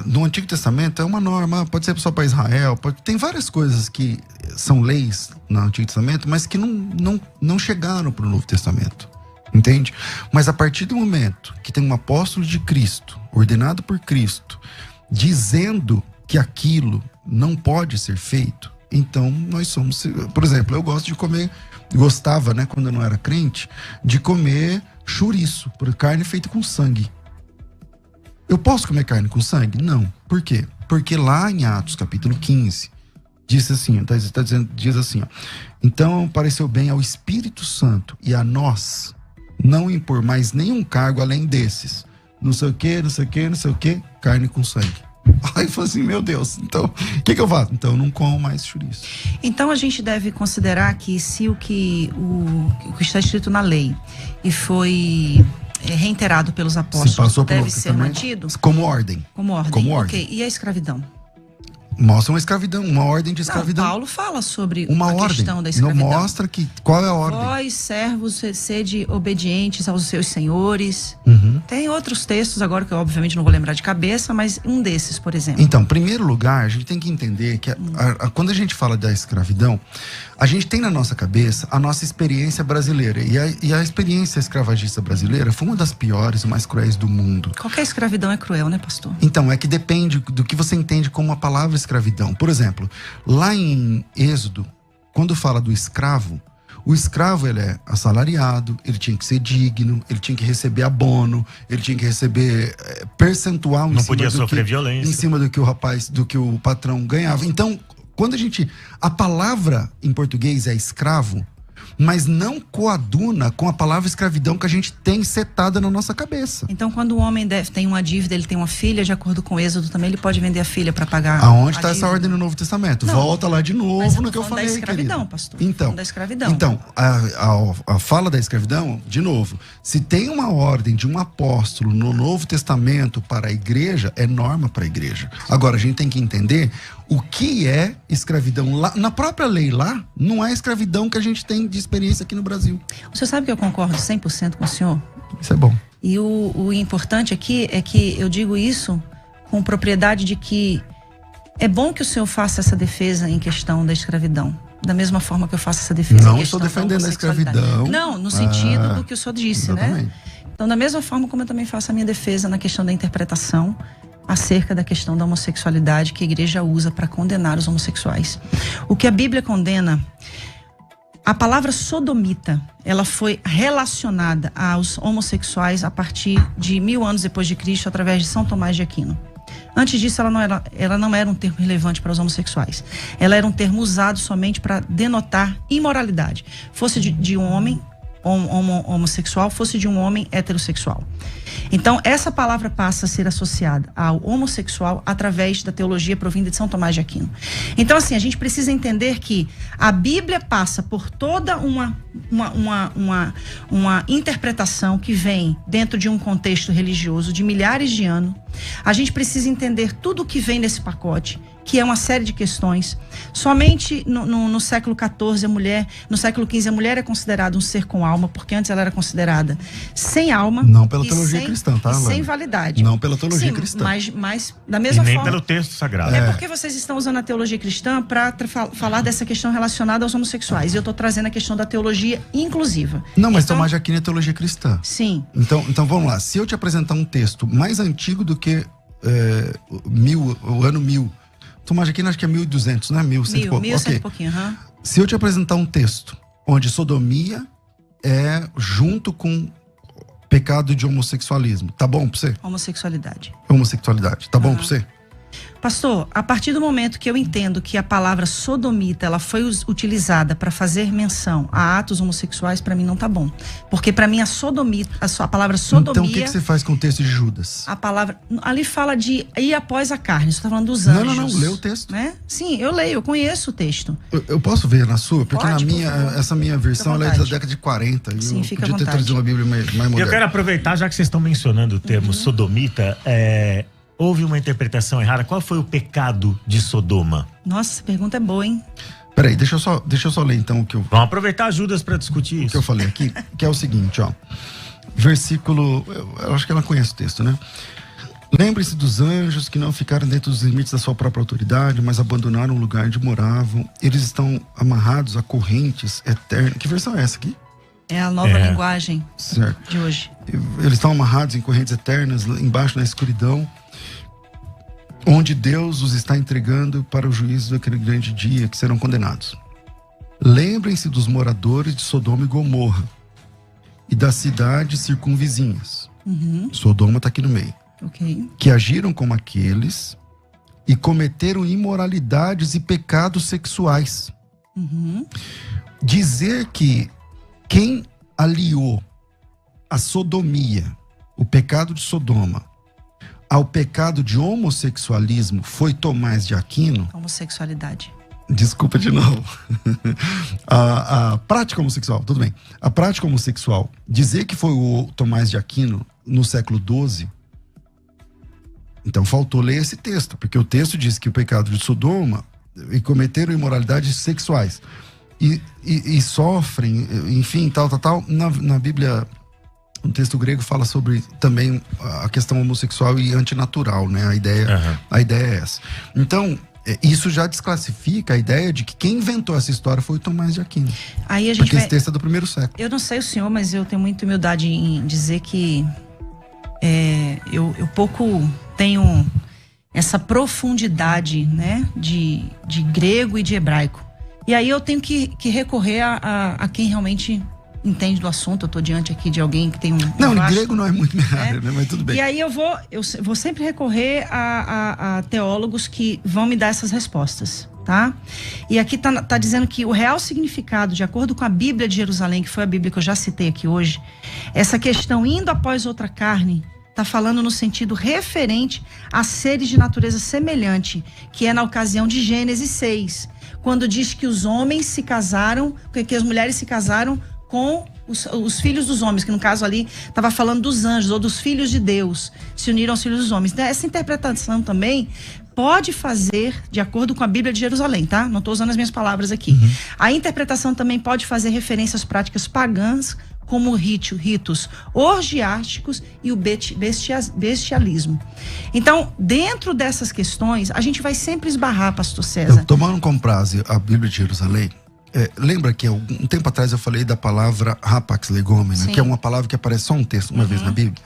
no Antigo Testamento é uma norma, pode ser só para Israel, tem várias coisas que são leis no Antigo Testamento, mas que não chegaram para o Novo Testamento, entende? Mas a partir do momento que tem um apóstolo de Cristo, ordenado por Cristo, dizendo que aquilo não pode ser feito, então nós somos... Por exemplo, eu gosto de comer gostava, né, quando eu não era crente, de comer chouriço, carne feita com sangue. Eu posso comer carne com sangue? Não. Por quê? Porque lá em Atos, capítulo 15, diz assim, diz assim, ó, então pareceu bem ao Espírito Santo e a nós não impor mais nenhum cargo além desses. Não sei o que, carne com sangue. Aí eu falei assim, meu Deus, então, o que eu faço? Então eu não como mais chouriço. Então a gente deve considerar que se o que está escrito na lei e foi reiterado pelos apóstolos deve ser mantido? Como ordem. Como ordem. Ok, e a escravidão? Mostra uma escravidão, uma ordem de escravidão. Não, Paulo fala sobre uma a questão da escravidão. Não mostra qual é a ordem. Vós, servos, sede obedientes aos seus senhores. Tem outros textos agora que eu obviamente não vou lembrar de cabeça, mas um desses, por exemplo. Então, em primeiro lugar, a gente tem que entender que quando a gente fala da escravidão, a gente tem na nossa cabeça a nossa experiência brasileira. E a experiência escravagista brasileira foi uma das piores e mais cruéis do mundo. Qualquer escravidão é cruel, né, pastor? Então, é que depende do que você entende como a palavra escravidão. Por exemplo, lá em Êxodo, quando fala do escravo, o escravo, ele é assalariado, ele tinha que ser digno, ele tinha que receber abono, ele tinha que receber percentual não podia sofrer violência em cima do que o patrão ganhava. Então, quando a palavra em português é escravo, mas não coaduna com a palavra escravidão que a gente tem setada na nossa cabeça. Então, quando o homem tem uma dívida, ele tem uma filha, de acordo com o Êxodo também, ele pode vender a filha para pagar. Aonde está essa ordem no Novo Testamento? Não, volta lá de novo no que eu falei, da escravidão, querido. pastor. Então, da escravidão. Então, a fala da escravidão, de novo, se tem uma ordem de um apóstolo no Novo Testamento para a igreja, é norma para a igreja. Agora, a gente tem que entender o que é escravidão. Lá, na própria lei lá, não é escravidão que a gente tem de experiência aqui no Brasil. O senhor sabe que eu concordo 100% com o senhor? Isso é bom. E o importante aqui é que eu digo isso com propriedade de que é bom que o senhor faça essa defesa em questão da escravidão. Da mesma forma que eu faço essa defesa não em questão estou defendendo a escravidão. Não, no sentido do que o senhor disse, exatamente, né? Então, da mesma forma como eu também faço a minha defesa na questão da interpretação acerca da questão da homossexualidade que a igreja usa para condenar os homossexuais. O que a Bíblia condena, a palavra sodomita, ela foi relacionada aos homossexuais a partir de 1000 anos depois de Cristo, através de São Tomás de Aquino. Antes disso, ela não era um termo relevante para os homossexuais. Ela era um termo usado somente para denotar imoralidade. Fosse de um homem homossexual, fosse de um homem heterossexual. Então, essa palavra passa a ser associada ao homossexual através da teologia provinda de São Tomás de Aquino. Então, assim, a gente precisa entender que a Bíblia passa por toda uma interpretação que vem dentro de um contexto religioso de milhares de anos. A gente precisa entender tudo o que vem nesse pacote, que é uma série de questões. Somente no século XIV, no século XV, a mulher é considerada um ser com alma, porque antes ela era considerada sem alma. Não pela teologia cristã, tá? Sem validade. Não pela teologia cristã. Mas da mesma forma. E nem pelo texto sagrado. É porque vocês estão usando a teologia cristã para falar dessa questão relacionada aos homossexuais. E eu estou trazendo a questão da teologia inclusiva. Não, mas Tomás de Aquino é teologia cristã. Sim. Então vamos lá. Se eu te apresentar um texto mais antigo do que o ano 1000, Tomás de Aquino acho que é 1200, né? 1100 e pouco. 1100 e pouquinho, Se eu te apresentar um texto onde sodomia é junto com pecado de homossexualismo, tá bom pra você? Homossexualidade, tá bom pra você? Pastor, a partir do momento que eu entendo que a palavra sodomita, ela foi utilizada para fazer menção a atos homossexuais, para mim não tá bom. Porque para mim a palavra sodomia... Então o que você faz com o texto de Judas? A palavra, ali fala de ir após a carne, você tá falando dos anjos. Não, lê o texto. Né? Sim, eu leio, eu conheço o texto. Eu posso ver na sua? Porque Pode, essa minha versão ela é da década de 40. Sim, fica à podia ter vontade. trazido uma Bíblia mais moderna. Eu quero aproveitar, já que vocês estão mencionando o termo sodomita, houve uma interpretação errada. Qual foi o pecado de Sodoma? Nossa, essa pergunta é boa, hein? Peraí, deixa eu só ler então o que eu... Vamos aproveitar Judas para discutir isso. O que eu falei aqui, que é o seguinte, ó. Versículo... Eu acho que ela conhece o texto, né? Lembre-se dos anjos que não ficaram dentro dos limites da sua própria autoridade, mas abandonaram o lugar onde moravam. Eles estão amarrados a correntes eternas. Que versão é essa aqui? É a nova linguagem certo. De hoje. Eles estão amarrados em correntes eternas, embaixo na escuridão, onde Deus os está entregando para o juízo daquele grande dia, que serão condenados. Lembrem-se dos moradores de Sodoma e Gomorra e das cidades circunvizinhas. Sodoma está aqui no meio. Ok. Que agiram como aqueles e cometeram imoralidades e pecados sexuais. Dizer que quem aliou a sodomia, o pecado de Sodoma, ao pecado de homossexualismo foi Tomás de Aquino. Homossexualidade. Desculpa de novo. A prática homossexual, tudo bem. A prática homossexual, dizer que foi o Tomás de Aquino no século XII, então faltou ler esse texto, porque o texto diz que o pecado de Sodoma e cometeram imoralidades sexuais e sofrem, enfim, tal. Na Bíblia, o texto grego fala sobre também a questão homossexual e antinatural, né? A ideia é essa. Então, isso já desclassifica a ideia de que quem inventou essa história foi o Tomás de Aquino. Aí a gente porque esse texto é do primeiro século. Eu não sei o senhor, mas eu tenho muita humildade em dizer que eu pouco tenho essa profundidade, né, de grego e de hebraico. E aí eu tenho que recorrer a quem realmente entende do assunto. Eu estou diante aqui de alguém que tem um... Não, em grego não é muito minha área, né? Mas tudo bem. E aí eu vou sempre recorrer a teólogos que vão me dar essas respostas, tá? E aqui tá dizendo que o real significado, de acordo com a Bíblia de Jerusalém, que foi a Bíblia que eu já citei aqui hoje, essa questão indo após outra carne, tá falando no sentido referente a seres de natureza semelhante, que é na ocasião de Gênesis 6, quando diz que os homens se casaram, que as mulheres se casaram com os filhos dos homens, que no caso ali estava falando dos anjos ou dos filhos de Deus, se uniram aos filhos dos homens. Essa interpretação também pode fazer, de acordo com a Bíblia de Jerusalém, tá? Não estou usando as minhas palavras aqui. A interpretação também pode fazer referência às práticas pagãs, como ritos orgiásticos e o bestialismo. Então, dentro dessas questões, a gente vai sempre esbarrar, pastor César. Tomando como base a Bíblia de Jerusalém, lembra que um tempo atrás eu falei da palavra rapax legomena, que é uma palavra que aparece só um texto, uma vez na Bíblia?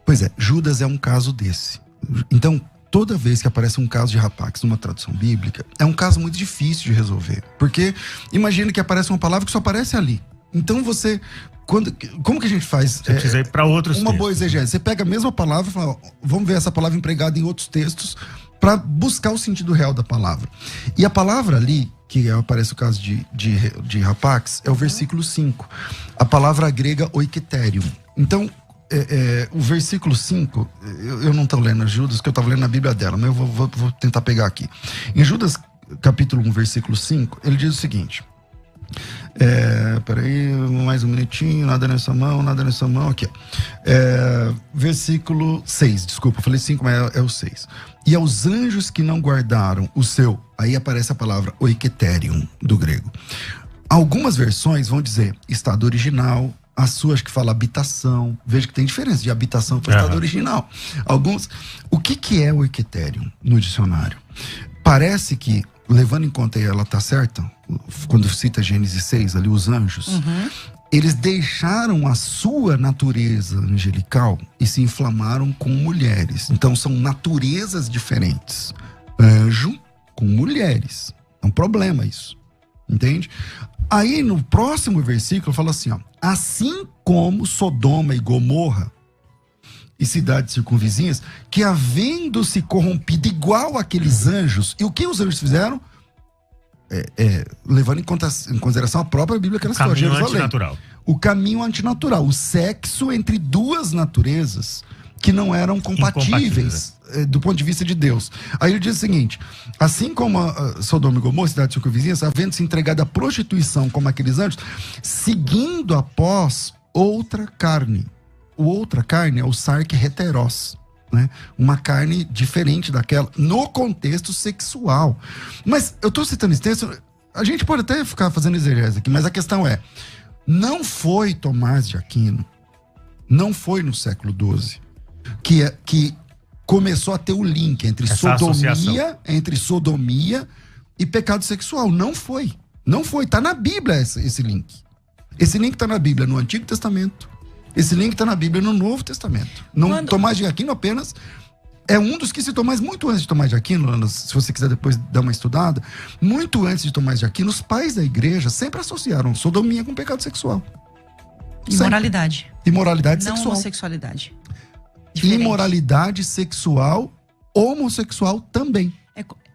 Pois é, Judas é um caso desse. Então, toda vez que aparece um caso de rapax numa tradução bíblica, é um caso muito difícil de resolver. Porque imagina que aparece uma palavra que só aparece ali. Então como que a gente faz? Você precisa ir para outros textos. Uma boa exegese. Você pega a mesma palavra e fala, vamos ver essa palavra empregada em outros textos para buscar o sentido real da palavra. E a palavra ali, que aparece o caso de rapax, é o versículo 5. A palavra grega oiketerium. Então, o versículo 5, eu não estou lendo Judas, porque eu estava lendo a Bíblia dela, mas eu vou tentar pegar aqui. Em Judas, capítulo 1, versículo 5, ele diz o seguinte... peraí, mais um minutinho, nada nessa mão, aqui. Versículo 6, desculpa, eu falei 5, mas é o 6. E aos anjos que não guardaram o seu, aí aparece a palavra oiketerium, do grego. Algumas versões vão dizer estado original, a sua acho que fala habitação, veja que tem diferença de habitação para estado original. O que é o oiketerium no dicionário? Parece que, levando em conta, e ela tá certa, quando cita Gênesis 6, ali os anjos, eles deixaram a sua natureza angelical e se inflamaram com mulheres. Então são naturezas diferentes. Anjo com mulheres. É um problema isso. Entende? Aí no próximo versículo fala assim, ó, assim como Sodoma e Gomorra e cidades circunvizinhas, que havendo se corrompido igual aqueles anjos, e o que os anjos fizeram? Levando em consideração a própria Bíblia que ela citou, Jerusalém. Antinatural. O caminho antinatural, o sexo entre duas naturezas que não eram compatíveis do ponto de vista de Deus. Aí ele diz o seguinte, assim como Sodoma e Gomorra, cidades circunvizinhas, havendo se entregado à prostituição como aqueles anjos, seguindo após outra carne. O outra carne é o sarque heteros, né? Uma carne diferente daquela, no contexto sexual. Mas eu estou citando esse texto, a gente pode até ficar fazendo exegese aqui, mas a questão é, não foi Tomás de Aquino, não foi no século XII, que começou a ter o link entre sodomia e pecado sexual. Não foi. Não foi. Está na Bíblia esse link. Esse link está na Bíblia no Antigo Testamento. Esse link está na Bíblia no Novo Testamento. Tomás de Aquino apenas é um dos que citou, mas muito antes de Tomás de Aquino, Ana, se você quiser depois dar uma estudada, muito antes de Tomás de Aquino, os pais da igreja sempre associaram sodomia com pecado sexual. Imoralidade. Imoralidade Não sexual. homossexualidade. Diferente. Imoralidade sexual, homossexual também.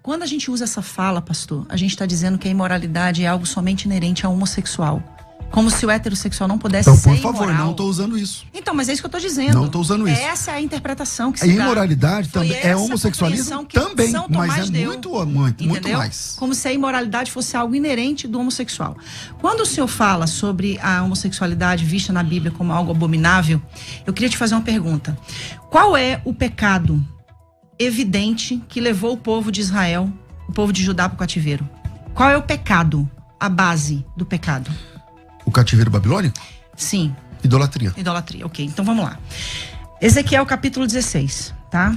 Quando a gente usa essa fala, pastor, a gente está dizendo que a imoralidade é algo somente inerente ao homossexual. Como se o heterossexual não pudesse Então, ser por favor, imoral. não estou usando isso. Então, mas é isso que eu estou dizendo. Não estou usando isso. Essa é a interpretação que A se dá. imoralidade Foi também é essa homossexualismo compreensão que também, São Tomás mas é deu, muito mais. Como se a imoralidade fosse algo inerente do homossexual. Quando o senhor fala sobre a homossexualidade vista na Bíblia como algo abominável, eu queria te fazer uma pergunta. Qual é o pecado evidente que levou o povo de Israel, o povo de Judá, para o cativeiro? Qual é o pecado, a base do pecado? O cativeiro babilônico? Sim. Idolatria. Idolatria, ok. Então vamos lá. Ezequiel capítulo 16, tá?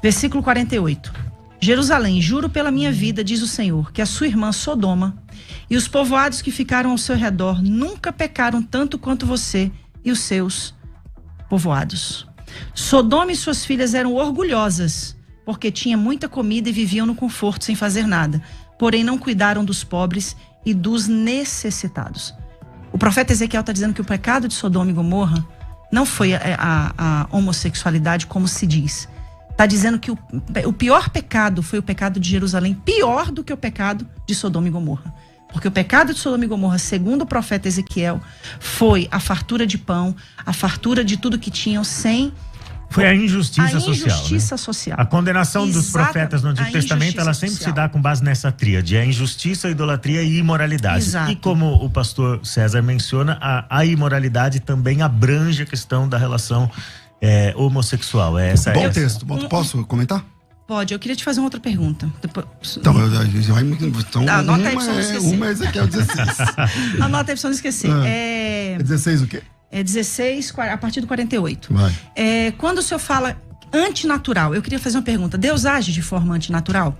Versículo 48. Jerusalém, juro pela minha vida, diz o Senhor, que a sua irmã Sodoma e os povoados que ficaram ao seu redor nunca pecaram tanto quanto você e os seus povoados. Sodoma e suas filhas eram orgulhosas, porque tinha muita comida e viviam no conforto sem fazer nada. Porém não cuidaram dos pobres e dos necessitados. O profeta Ezequiel está dizendo que o pecado de Sodoma e Gomorra não foi a homossexualidade, como se diz. Está dizendo que o pior pecado foi o pecado de Jerusalém, pior do que o pecado de Sodoma e Gomorra. Porque o pecado de Sodoma e Gomorra, segundo o profeta Ezequiel, foi a fartura de pão, a fartura de tudo que tinham sem... Foi a injustiça social. A injustiça social. A condenação dos Exatamente. profetas no Antigo Testamento, ela sempre social. se dá com base nessa tríade: a injustiça, a idolatria e a imoralidade. Exato. E como o pastor César menciona, a imoralidade também abrange a questão da relação homossexual. Bom texto. Posso comentar? Pode, eu queria te fazer uma outra pergunta. Então, anota aí pra você não esquecer. Uma é Ezequiel 16. Anota aí pra você não esquecer. É 16 o quê? É 16, a partir do 48. Vai. Quando o senhor fala antinatural, eu queria fazer uma pergunta. Deus age de forma antinatural?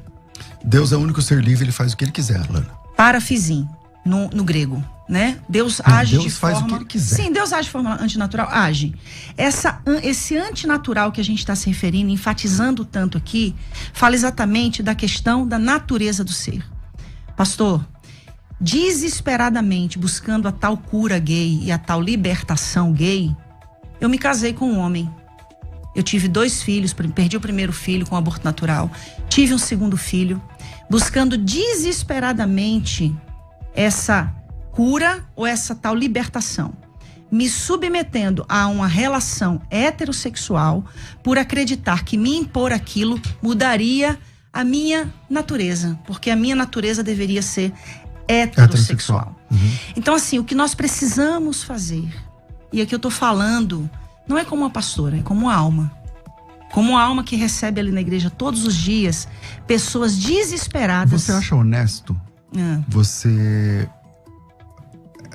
Deus é o único ser livre, ele faz o que ele quiser, Lana. Parafizim, no grego, né? Deus age Deus de faz forma... o que ele quiser. Sim, Deus age de forma antinatural? Age. Esse antinatural que a gente está se referindo, enfatizando tanto aqui, fala exatamente da questão da natureza do ser. Pastor, desesperadamente buscando a tal cura gay e a tal libertação gay, eu me casei com um homem. Eu tive 2 filhos, perdi o primeiro filho com aborto natural, tive um segundo filho, buscando desesperadamente essa cura ou essa tal libertação, me submetendo a uma relação heterossexual por acreditar que me impor aquilo mudaria a minha natureza, porque a minha natureza deveria ser heterossexual. Então, assim, o que nós precisamos fazer, e aqui eu tô falando, não é como uma pastora, é como uma alma. Como uma alma que recebe ali na igreja todos os dias pessoas desesperadas. Você acha honesto você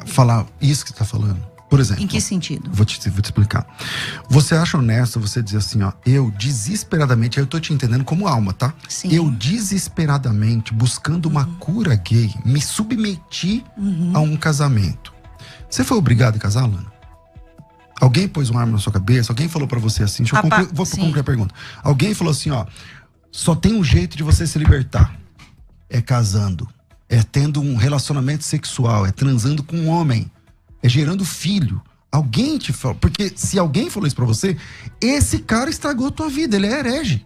falar isso que você está falando? Por exemplo. Em que sentido? Vou te explicar. Você acha honesto você dizer assim, ó, eu desesperadamente, eu tô te entendendo como alma, tá? Sim. Eu desesperadamente, buscando uma cura gay, me submeti a um casamento. Você foi obrigado a casar, Lana? Alguém pôs uma arma na sua cabeça? Alguém falou pra você assim, vou concluir a pergunta. Alguém falou assim, ó, só tem um jeito de você se libertar. É casando. É tendo um relacionamento sexual. É transando com um homem. É gerando filho. Alguém te falou. Porque se alguém falou isso pra você, esse cara estragou a tua vida. Ele é herege.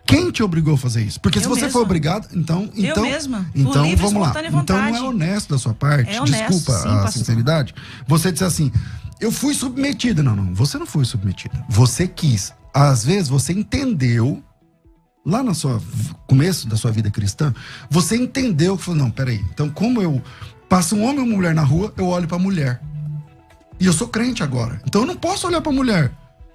Quem te obrigou a fazer isso? Porque se você for obrigado, então eu mesma. Então livre, vamos lá. vontade. Então não é honesto da sua parte. É honesto, desculpa sim, a pastor. sinceridade. Você disse assim, eu fui submetida. Não, você não foi submetida. Você quis. Às vezes você entendeu, lá no começo da sua vida cristã, você entendeu que falou, não, peraí. Então como eu passo um homem ou uma mulher na rua, eu olho pra mulher. E eu sou crente agora. Então eu não posso olhar pra mulher.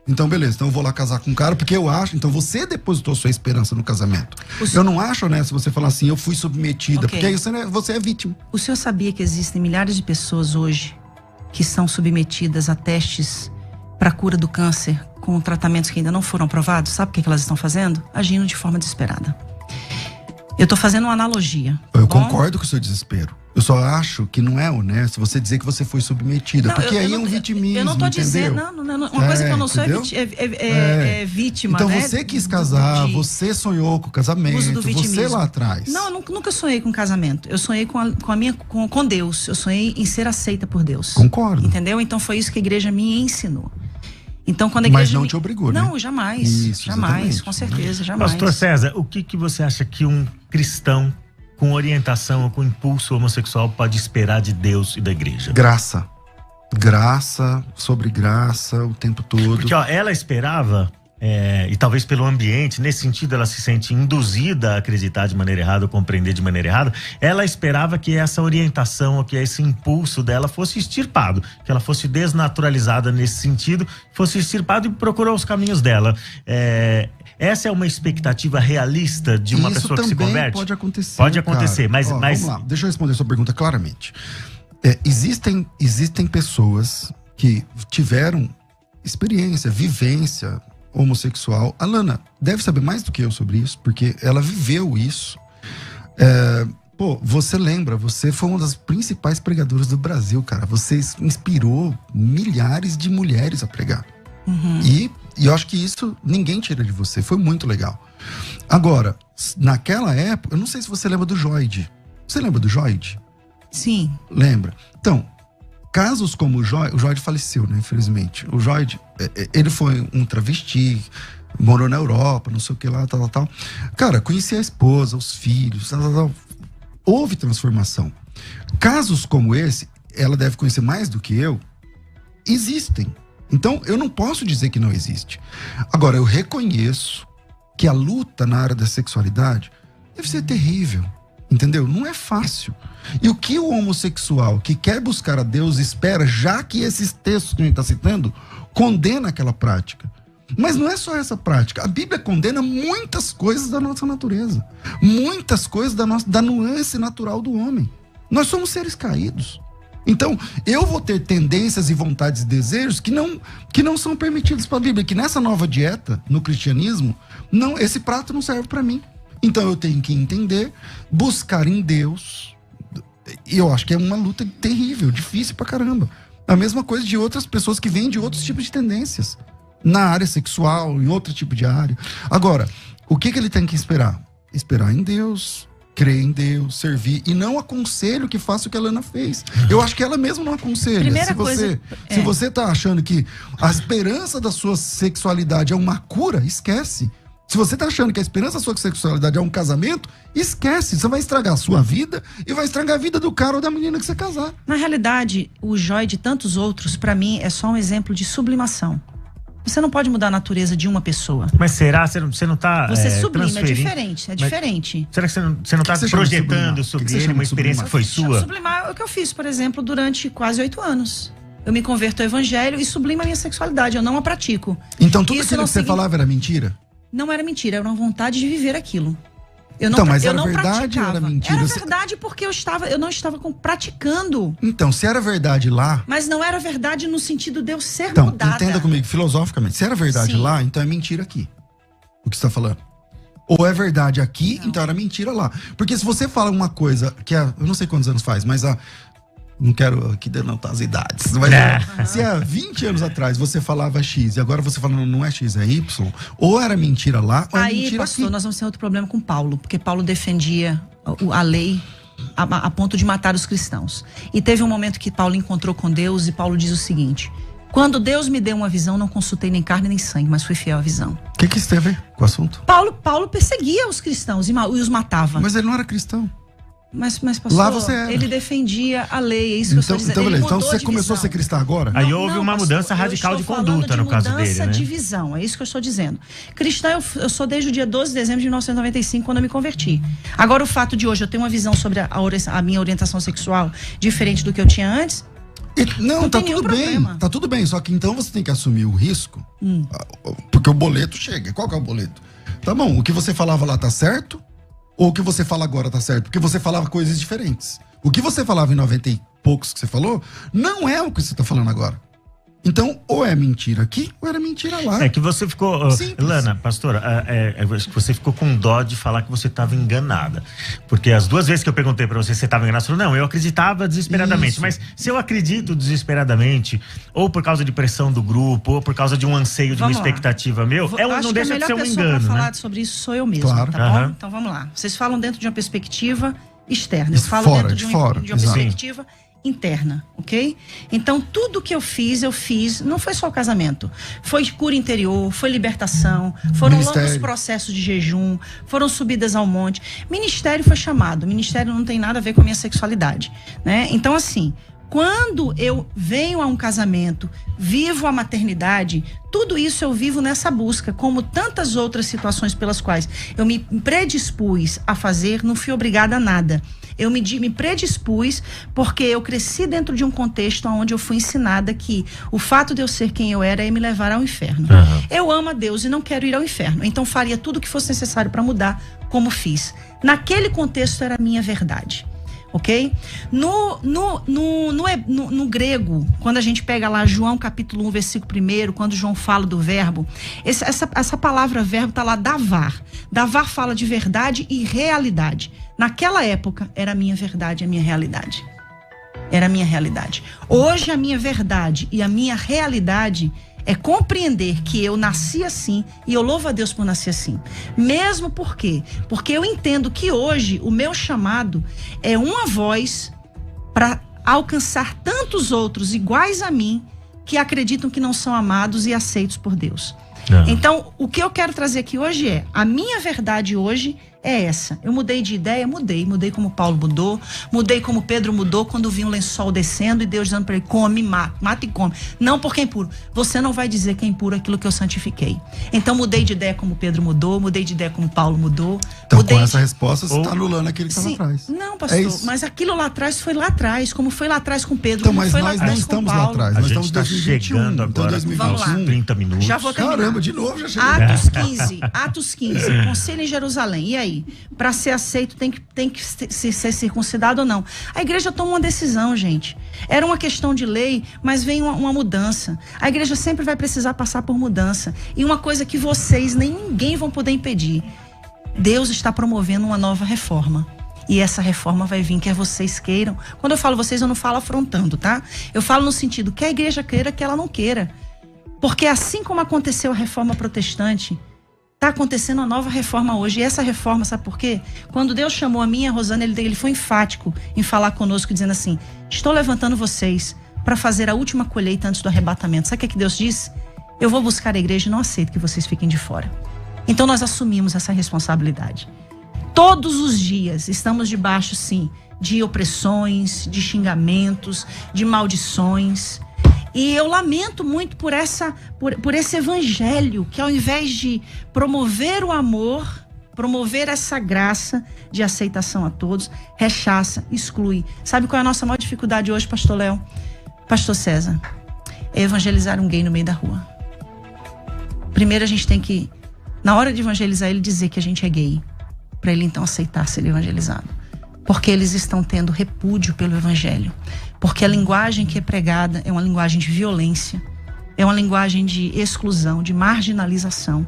Então beleza, então eu vou lá casar com um cara, porque eu acho, então você depositou sua esperança no casamento. Eu não acho honesto você falar assim, eu fui submetida, porque aí você é vítima. O senhor sabia que existem milhares de pessoas hoje que são submetidas a testes para cura do câncer com tratamentos que ainda não foram aprovados? Sabe o que elas estão fazendo? Agindo de forma desesperada. Eu estou fazendo uma analogia. Eu concordo com o seu desespero. Eu só acho que não é honesto você dizer que você foi submetida, porque aí é um vitimismo, eu não tô entendeu? dizendo, uma coisa que eu não sou é vítima, então, né? você quis casar, você sonhou com o casamento, você lá atrás. Não, eu nunca sonhei com casamento. Eu sonhei com Deus. Eu sonhei em ser aceita por Deus. Concordo. Entendeu? Então foi isso que a igreja me ensinou. Então, quando a igreja Mas não te obrigou, né? Não, jamais. Isso, jamais, exatamente. com certeza, jamais. Pastor César, o que você acha que um cristão com orientação ou com impulso homossexual pode esperar de Deus e da igreja? Graça. Graça sobre graça o tempo todo. Porque ela esperava, e talvez pelo ambiente, nesse sentido ela se sente induzida a acreditar de maneira errada, ou compreender de maneira errada, ela esperava que essa orientação, ou que esse impulso dela fosse extirpado, que ela fosse desnaturalizada nesse sentido, fosse extirpado, e procurou os caminhos dela. Essa é uma expectativa realista de uma pessoa que se converte? Pode acontecer. Pode acontecer, cara. mas... Vamos lá, deixa eu responder a sua pergunta claramente. Existem pessoas que tiveram experiência, vivência homossexual. A Lana deve saber mais do que eu sobre isso, porque ela viveu isso. Você lembra, você foi uma das principais pregadoras do Brasil, cara. Você inspirou milhares de mulheres a pregar. Uhum. E eu acho que isso ninguém tira de você. Foi muito legal. Agora, naquela época, eu não sei se você lembra do Joide. Você lembra do Joide? Sim. Lembra? Então, casos como o Joide faleceu, né? Infelizmente. O Joide, ele foi um travesti, morou na Europa, não sei o que lá, tal. Cara, conhecia a esposa, os filhos, tal. Houve transformação. Casos como esse, ela deve conhecer mais do que eu, existem. Então, eu não posso dizer que não existe. Agora, eu reconheço que a luta na área da sexualidade deve ser terrível, entendeu? Não é fácil. E o que o homossexual que quer buscar a Deus espera, já que esses textos que a gente está citando, condena aquela prática. Mas não é só essa prática. A Bíblia condena muitas coisas da nossa natureza. Muitas coisas da nuance natural do homem. Nós somos seres caídos. Então, eu vou ter tendências e vontades e desejos que não são permitidos pela Bíblia. Que nessa nova dieta, no cristianismo, esse prato não serve para mim. Então, eu tenho que entender, buscar em Deus. E eu acho que é uma luta terrível, difícil pra caramba. A mesma coisa de outras pessoas que vêm de outros tipos de tendências. Na área sexual, em outro tipo de área. Agora, o que ele tem que esperar? Esperar em Deus, crer em Deus, servir. E não aconselho que faça o que a Lana fez. Eu acho que ela mesma não aconselha. Se você tá achando que a esperança da sua sexualidade é uma cura, esquece. Se você tá achando que a esperança da sua sexualidade é um casamento, esquece. Você vai estragar a sua vida e vai estragar a vida do cara ou da menina que você casar. Na realidade, o Joy de tantos outros, pra mim, é só um exemplo de sublimação. Você não pode mudar a natureza de uma pessoa. Mas será? Você não está Você sublima, é diferente. Será que você não está projetando sobre ele uma experiência que foi sua? Sublimar é o que eu fiz, por exemplo, durante quase 8 anos. Eu me converto ao evangelho e sublimo a minha sexualidade. Eu não a pratico. Então tudo aquilo que você falava era mentira? Não era mentira, era uma vontade de viver aquilo. Mas era verdade ou era mentira? Era verdade porque eu não estava praticando. Então, se era verdade lá... Mas não era verdade no sentido de eu ser então, mudada. Entenda comigo, filosoficamente. Se era verdade lá, então é mentira aqui. O que você está falando. Ou é verdade aqui, então era mentira lá. Porque se você fala uma coisa que eu não sei quantos anos faz, mas não quero aqui denotar as idades. Mas se há 20 anos atrás você falava X e agora você fala não é X, é Y, ou era mentira lá, ou é mentira pastor, aqui. Nós vamos ter outro problema com Paulo, porque Paulo defendia a lei a ponto de matar os cristãos. E teve um momento que Paulo encontrou com Deus e Paulo diz o seguinte: quando Deus me deu uma visão, não consultei nem carne nem sangue, mas fui fiel à visão. O que isso tem a ver com o assunto? Paulo perseguia os cristãos e os matava. Mas ele não era cristão. Mas pastor, lá você era. Ele defendia a lei, é isso que eu estou dizendo. Então, beleza. Então você começou a ser cristã agora? Aí houve uma mudança radical de conduta no caso dele, né? Mudança de visão, é isso que eu estou dizendo. Cristã eu sou desde o dia 12 de dezembro de 1995, quando eu me converti. Agora, o fato de hoje eu ter uma visão sobre a minha orientação sexual diferente do que eu tinha antes... Não, tá tudo bem. Tá tudo bem, só que então você tem que assumir o risco, porque o boleto chega. Qual que é o boleto? Tá bom, o que você falava lá tá certo? Ou o que você fala agora tá certo? Porque você falava coisas diferentes. O que você falava em 90 e poucos que você falou, não é o que você tá falando agora. Então, ou é mentira aqui, ou era mentira lá. É que você ficou... Lana, pastora, acho que você ficou com dó de falar que você estava enganada. Porque as 2 vezes que eu perguntei pra você se você estava enganada, você falou, não, eu acreditava desesperadamente. Isso. Mas se eu acredito desesperadamente, ou por causa de pressão do grupo, ou por causa de um anseio, de uma expectativa meu, não deixa de ser um engano, né? A melhor pessoa pra falar sobre isso sou eu mesma, claro. Tá bom? Então vamos lá. Vocês falam dentro de uma perspectiva externa. Eu falo dentro de uma perspectiva interna, ok? Então, tudo que eu fiz, não foi só o casamento. Foi cura interior, foi libertação, foram longos processos de jejum, foram subidas ao monte. Ministério foi chamado. Ministério não tem nada a ver com a minha sexualidade, né? Então, assim, quando eu venho a um casamento, vivo a maternidade, tudo isso eu vivo nessa busca, como tantas outras situações pelas quais eu me predispus a fazer, não fui obrigada a nada. Eu me predispus porque eu cresci dentro de um contexto onde eu fui ensinada que o fato de eu ser quem eu era ia me levar ao inferno. Eu amo a Deus e não quero ir ao inferno, então faria tudo o que fosse necessário para mudar, como fiz. Naquele contexto era a minha verdade. Ok? No grego, quando a gente pega lá João capítulo 1, versículo 1, quando João fala do verbo, essa palavra verbo está lá, davar. Davar fala de verdade e realidade. Naquela época, era a minha verdade, a minha realidade. Era a minha realidade. Hoje, a minha verdade e a minha realidade é compreender que eu nasci assim e eu louvo a Deus por nascer assim. Mesmo porque eu entendo que hoje o meu chamado é uma voz para alcançar tantos outros iguais a mim que acreditam que não são amados e aceitos por Deus. Então, o que eu quero trazer aqui hoje é, a minha verdade hoje é essa. Eu mudei de ideia, mudei como Paulo mudou, mudei como Pedro mudou quando vi um lençol descendo e Deus dizendo para ele, come, mata e come. Não porque é impuro. Você não vai dizer que é impuro aquilo que eu santifiquei. Então mudei de ideia como Pedro mudou, mudei de ideia como Paulo mudou. Então com essa resposta você está anulando aquilo que estava atrás. Não, pastor, mas aquilo lá atrás foi lá atrás, como foi lá atrás com Pedro, então, como foi lá atrás com Paulo. Mas nós não estamos lá atrás, nós estamos em 2021, chegando agora, 2021, 30 minutos. Já vou terminar. Caramba, de novo já chegou. Atos 15, conselho em Jerusalém. E aí? Para ser aceito tem que ser circuncidado ou não? A igreja toma uma decisão, gente. Era uma questão de lei, mas vem uma mudança. A igreja sempre vai precisar passar por mudança. E uma coisa que vocês, nem ninguém vão poder impedir. Deus está promovendo uma nova reforma. E essa reforma vai vir, quer vocês queiram. Quando eu falo vocês, eu não falo afrontando, tá? Eu falo no sentido que a igreja queira, que ela não queira. Porque assim como aconteceu a reforma protestante, está acontecendo uma nova reforma hoje. E essa reforma, sabe por quê? Quando Deus chamou a mim e a Rosana, ele foi enfático em falar conosco, dizendo assim, estou levantando vocês para fazer a última colheita antes do arrebatamento. Sabe o que Deus disse? Eu vou buscar a igreja e não aceito que vocês fiquem de fora. Então nós assumimos essa responsabilidade. Todos os dias estamos debaixo, sim, de opressões, de xingamentos, de maldições. E eu lamento muito por esse evangelho que, ao invés de promover o amor, promover essa graça de aceitação a todos, rechaça, exclui. Sabe qual é a nossa maior dificuldade hoje, pastor Léo? Pastor César? É evangelizar um gay no meio da rua. Primeiro a gente tem que, na hora de evangelizar, ele dizer que a gente é gay, para ele então aceitar ser evangelizado. Porque eles estão tendo repúdio pelo evangelho. Porque a linguagem que é pregada é uma linguagem de violência, é uma linguagem de exclusão, de marginalização.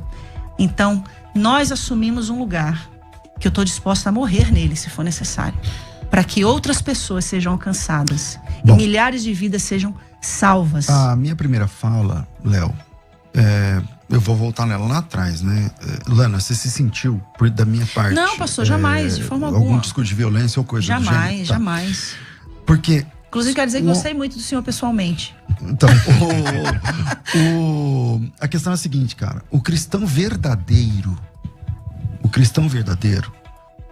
Então, nós assumimos um lugar que eu estou disposta a morrer nele, se for necessário, para que outras pessoas sejam alcançadas e milhares de vidas sejam salvas. A minha primeira fala, Léo, eu vou voltar nela lá atrás, né? Lana, você se sentiu, da minha parte... Não, pastor, jamais, de forma alguma. Algum discurso de violência ou coisa do gênero? Jamais. Porque... Inclusive, quero dizer que gostei muito do senhor pessoalmente. Então, a questão é a seguinte, cara. O cristão verdadeiro,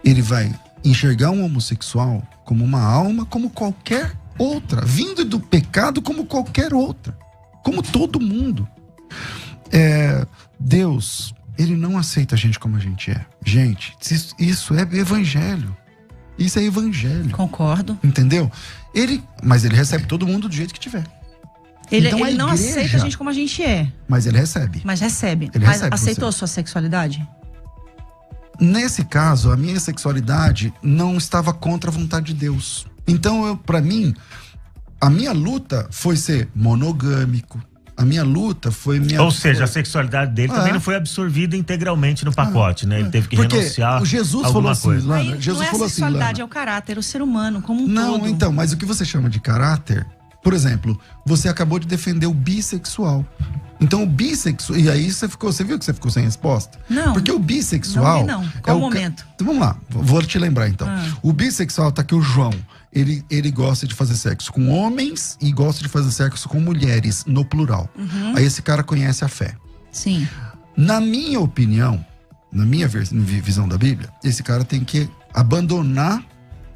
ele vai enxergar um homossexual como uma alma, como qualquer outra, vindo do pecado como qualquer outra, como todo mundo. Deus, ele não aceita a gente como a gente é. Gente, isso é evangelho. Isso é evangelho. Concordo. Entendeu? Mas ele recebe todo mundo do jeito que tiver. Ele não aceita a gente como a gente é. Mas ele recebe. Mas recebe. Ele recebe aceitou a sua sexualidade? Nesse caso, a minha sexualidade não estava contra a vontade de Deus. Então, pra mim, a minha luta foi ser monogâmico, A minha luta foi Ou seja, a sexualidade dele também não foi absorvida integralmente no pacote, né? Ele teve que renunciar. Porque Jesus falou assim, Lana, Jesus falou assim, a sexualidade é o caráter, o ser humano como um todo. Não, então, mas o que você chama de caráter, por exemplo, você acabou de defender o bissexual. Então o bissexual, e aí você viu que você ficou sem resposta? Não. Porque o bissexual... Não. Qual o momento? Então, vamos lá, vou te lembrar então. O bissexual tá aqui, o João. Ele gosta de fazer sexo com homens e gosta de fazer sexo com mulheres, no plural. Aí esse cara conhece a fé. Sim. Na minha opinião, na minha visão da Bíblia, esse cara tem que abandonar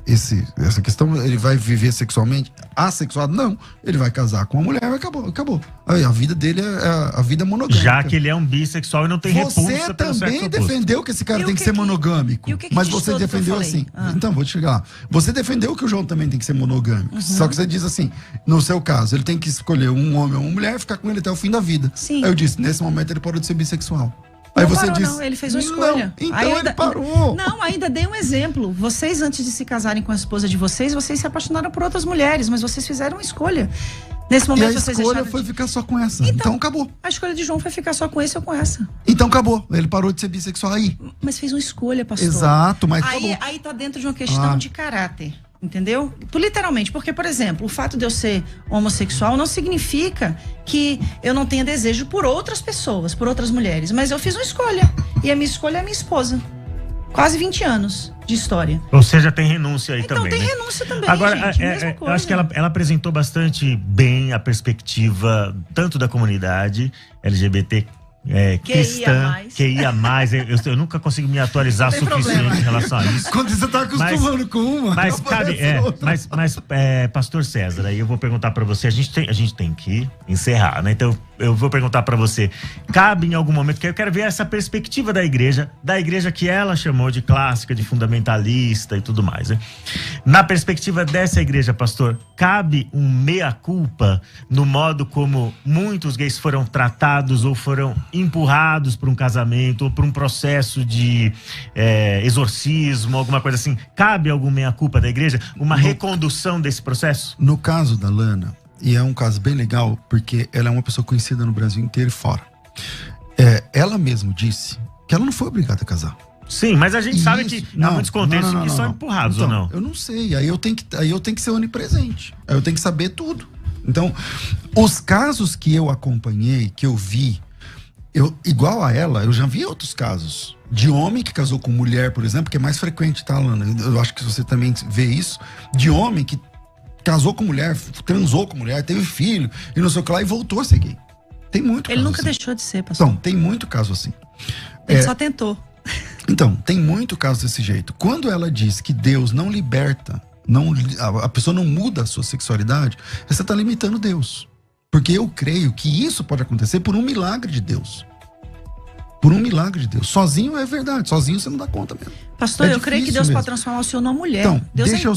essa questão. Ele vai viver sexualmente assexuado? Não. Ele vai casar com uma mulher e acabou. Aí, a vida dele é a vida monogâmica. Já que ele é um bissexual e não tem repulsa pelo sexo oposto. Você também defendeu que esse cara tem que ser monogâmico. Mas você defendeu assim. Então, vou te chegar lá. Você defendeu que o João também tem que ser monogâmico. Só que você diz assim, no seu caso, ele tem que escolher um homem ou uma mulher e ficar com ele até o fim da vida. Sim. Aí eu disse, nesse momento ele parou de ser bissexual. Aí você disse, não, ele fez uma escolha. Então ele parou. Não, ainda dei um exemplo. Vocês, antes de se casarem com a esposa de vocês se apaixonaram por outras mulheres, mas vocês fizeram uma escolha. Nesse momento, vocês deixaram. A escolha foi ficar só com essa. Então acabou. A escolha de João foi ficar só com esse ou com essa. Então acabou. Ele parou de ser bissexual aí. Mas fez uma escolha, pastor. Exato, mas aí tá dentro de uma questão de caráter. Entendeu? Literalmente, porque, por exemplo, o fato de eu ser homossexual não significa que eu não tenha desejo por outras pessoas, por outras mulheres. Mas eu fiz uma escolha. E a minha escolha é a minha esposa. Quase 20 anos de história. Ou seja, tem renúncia aí então, também. Então tem renúncia também, agora, gente, eu acho que ela apresentou bastante bem a perspectiva tanto da comunidade LGBT cristã, QIA+, eu nunca consigo me atualizar suficiente em relação a isso. Quando você tá acostumando com uma, mas cabe, pastor César, aí eu vou perguntar para você, a gente tem que encerrar, né? Então eu vou perguntar para você, cabe em algum momento, que eu quero ver essa perspectiva da igreja que ela chamou de clássica, de fundamentalista e tudo mais, né? Na perspectiva dessa igreja, pastor, cabe um meia-culpa no modo como muitos gays foram tratados ou foram empurrados para um casamento ou para um processo de exorcismo, alguma coisa assim. Cabe alguma meia-culpa da igreja? Uma recondução desse processo? No caso da Lana, e é um caso bem legal, porque ela é uma pessoa conhecida no Brasil inteiro e fora. Ela mesma disse que ela não foi obrigada a casar. Sim, mas a gente sabe que há muitos contextos que são empurrados, então, ou não? Eu não sei, aí eu tenho que ser onipresente. Aí eu tenho que saber tudo. Então, os casos que eu acompanhei, que eu vi, igual a ela, eu já vi outros casos de homem que casou com mulher, por exemplo, que é mais frequente, tá, Lana? Eu acho que você também vê isso, de homem que casou com mulher, transou com mulher, teve filho, e não sei o que lá, e voltou a ser gay. Tem muito caso Ele nunca assim. Deixou de ser, pastor. Então, tem muito caso assim. Ele só tentou. Então, tem muito caso desse jeito. Quando ela diz que Deus não liberta, a pessoa não muda a sua sexualidade, você está limitando Deus. Porque eu creio que isso pode acontecer por um milagre de Deus. Por um milagre de Deus. Sozinho é verdade, sozinho você não dá conta mesmo. Pastor, eu creio que Deus pode transformar o senhor numa mulher. Então, Deus deixa eu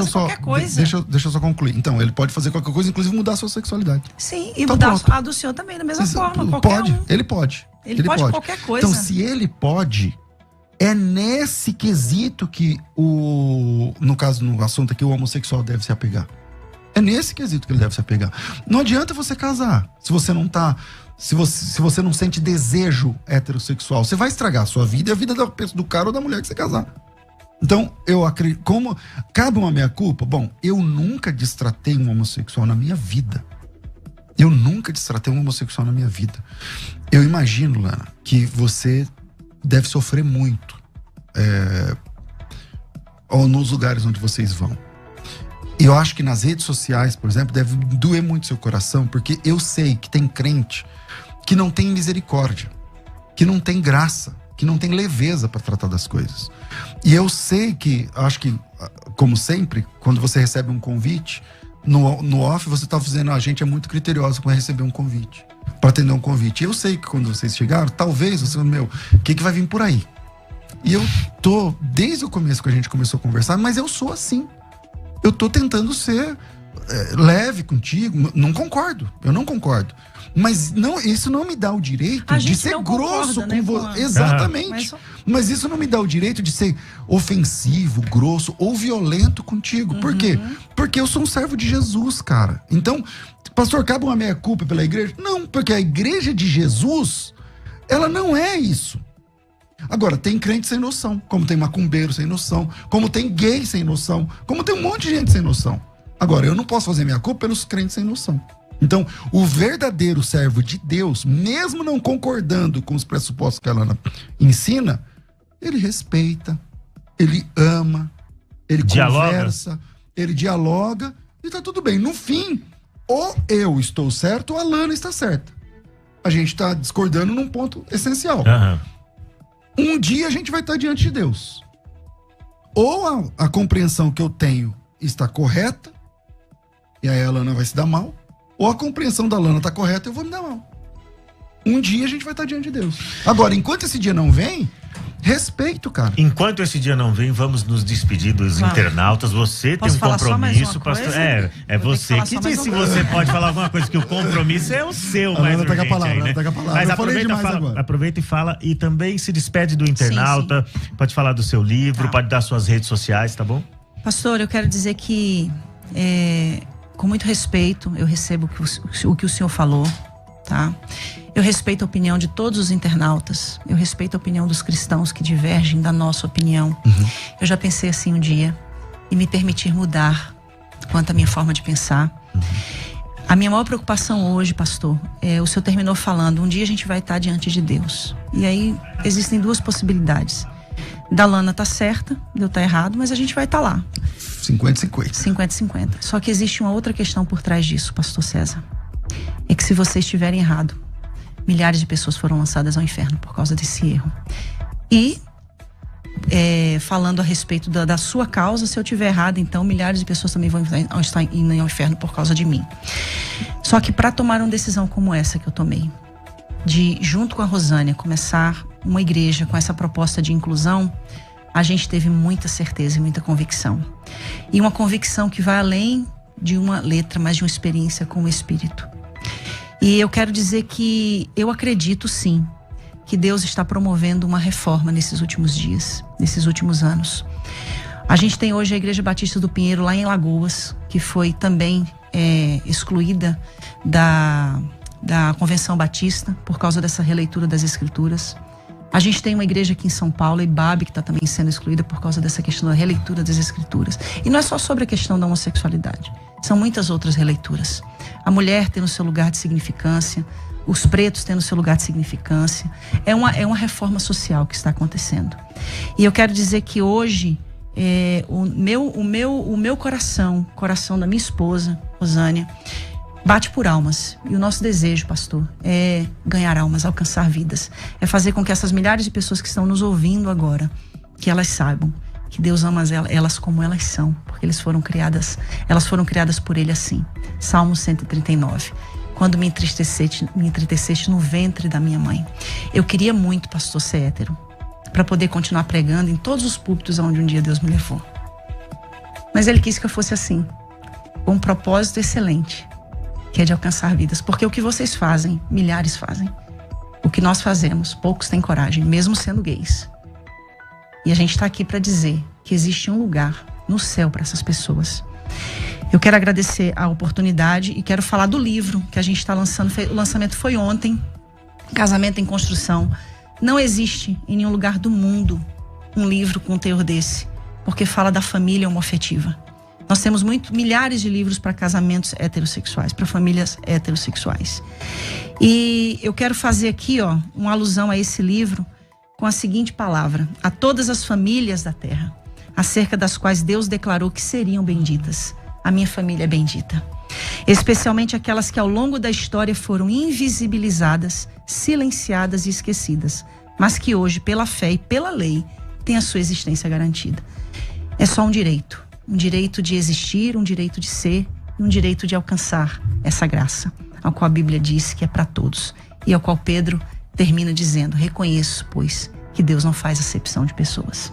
só qualquer coisa. Deixa eu só concluir. Então, ele pode fazer qualquer coisa, inclusive mudar a sua sexualidade. Sim, e mudar a do senhor também da mesma forma. Ele pode. Ele pode qualquer coisa. Então, se ele pode, é nesse quesito que no caso, no assunto aqui, o homossexual deve se apegar. É nesse quesito que ele deve se apegar. Não adianta você casar se você não tá... Se você não sente desejo heterossexual, você vai estragar a sua vida e a vida do cara ou da mulher que você casar. Então, eu acredito... Como cabe uma meia-culpa? Bom, eu nunca destratei um homossexual na minha vida. Eu imagino, Lana, que você deve sofrer muito nos lugares onde vocês vão. E eu acho que nas redes sociais, por exemplo, deve doer muito seu coração, porque eu sei que tem crente que não tem misericórdia, que não tem graça, que não tem leveza para tratar das coisas. E eu sei que, acho que, como sempre, quando você recebe um convite, no off você tá dizendo, a gente é muito criterioso para receber um convite, para atender um convite. E eu sei que quando vocês chegaram, talvez você, o que vai vir por aí? E eu tô, desde o começo que a gente começou a conversar, mas eu sou assim. Eu tô tentando ser leve contigo. Não concordo, eu não concordo. Mas isso não me dá o direito de ser grosso com você. Exatamente. Mas isso não me dá o direito de ser ofensivo, grosso ou violento contigo. Por quê? Porque eu sou um servo de Jesus, cara. Então, pastor, cabe uma meia-culpa pela igreja? Não, porque a igreja de Jesus, ela não é isso. Agora, tem crente sem noção, como tem macumbeiro sem noção, como tem gay sem noção, como tem um monte de gente sem noção. Agora, eu não posso fazer meia-culpa pelos crentes sem noção. Então, o verdadeiro servo de Deus, mesmo não concordando com os pressupostos que ela ensina, ele respeita, ele ama, ele conversa, ele dialoga e tá tudo bem. No fim, ou eu estou certo ou a Lana está certa. A gente está discordando num ponto essencial. Um dia a gente vai estar diante de Deus. Ou a compreensão que eu tenho está correta, e aí a Lana vai se dar mal, ou a compreensão da Lana está correta e eu vou me dar mal. Um dia a gente vai estar diante de Deus. Agora, enquanto esse dia não vem, respeito, cara. Enquanto esse dia não vem, vamos nos despedir dos internautas. Você tem um compromisso, pastor. É você que disse se você pode falar alguma coisa, que o compromisso é o seu, mais urgente aí, né? Mas aproveita e fala, e também se despede do internauta, pode falar do seu livro, pode dar suas redes sociais, tá bom? Pastor, eu quero dizer que com muito respeito, eu recebo o que o senhor falou, tá? Eu respeito a opinião de todos os internautas. Eu respeito a opinião dos cristãos que divergem da nossa opinião. Eu já pensei assim um dia e me permitir mudar quanto à minha forma de pensar. A minha maior preocupação hoje, pastor, o senhor terminou falando, um dia a gente vai estar diante de Deus. E aí existem duas possibilidades. Da Lana tá certa, de eu tá errado, mas a gente vai estar lá. 50-50. 50-50. Só que existe uma outra questão por trás disso, pastor César. É que se vocês estiverem errado, milhares de pessoas foram lançadas ao inferno por causa desse erro. E falando a respeito da sua causa, se eu tiver errado, então milhares de pessoas também vão estar indo ao inferno por causa de mim. Só que para tomar uma decisão como essa que eu tomei, de junto com a Rosânia começar uma igreja com essa proposta de inclusão, a gente teve muita certeza e muita convicção. E uma convicção que vai além de uma letra, mas de uma experiência com o Espírito. E eu quero dizer que eu acredito sim que Deus está promovendo uma reforma nesses últimos dias, nesses últimos anos. A gente tem hoje a Igreja Batista do Pinheiro lá em Lagoas, que foi também excluída da Convenção Batista por causa dessa releitura das Escrituras. A gente tem uma igreja aqui em São Paulo, Ibabe, que está também sendo excluída por causa dessa questão da releitura das Escrituras. E não é só sobre a questão da homossexualidade. São muitas outras releituras. A mulher tem o seu lugar de significância, os pretos têm o seu lugar de significância. É uma reforma social que está acontecendo. E eu quero dizer que hoje, o meu coração da minha esposa, Rosânia, bate por almas. E o nosso desejo, pastor, é ganhar almas, alcançar vidas. É fazer com que essas milhares de pessoas que estão nos ouvindo agora, que elas saibam que Deus ama elas como elas são, porque elas foram criadas por Ele assim. Salmo 139. Quando me entristeceste no ventre da minha mãe. Eu queria muito, pastor, ser hétero, para poder continuar pregando em todos os púlpitos onde um dia Deus me levou. Mas Ele quis que eu fosse assim, com um propósito excelente, que é de alcançar vidas. Porque o que vocês fazem, milhares fazem. O que nós fazemos, poucos têm coragem, mesmo sendo gays. E a gente está aqui para dizer que existe um lugar no céu para essas pessoas. Eu quero agradecer a oportunidade e quero falar do livro que a gente está lançando. O lançamento foi ontem, Casamento em Construção. Não existe em nenhum lugar do mundo um livro com um teor desse, porque fala da família homoafetiva. Nós temos milhares de livros para casamentos heterossexuais, para famílias heterossexuais. E eu quero fazer aqui, uma alusão a esse livro com a seguinte palavra: a todas as famílias da terra, acerca das quais Deus declarou que seriam benditas. A minha família é bendita. Especialmente aquelas que ao longo da história foram invisibilizadas, silenciadas e esquecidas, mas que hoje, pela fé e pela lei, têm a sua existência garantida. É só um direito de existir, um direito de ser, um direito de alcançar essa graça, ao qual a Bíblia diz que é para todos, e ao qual Pedro termina dizendo: reconheço, pois, que Deus não faz acepção de pessoas.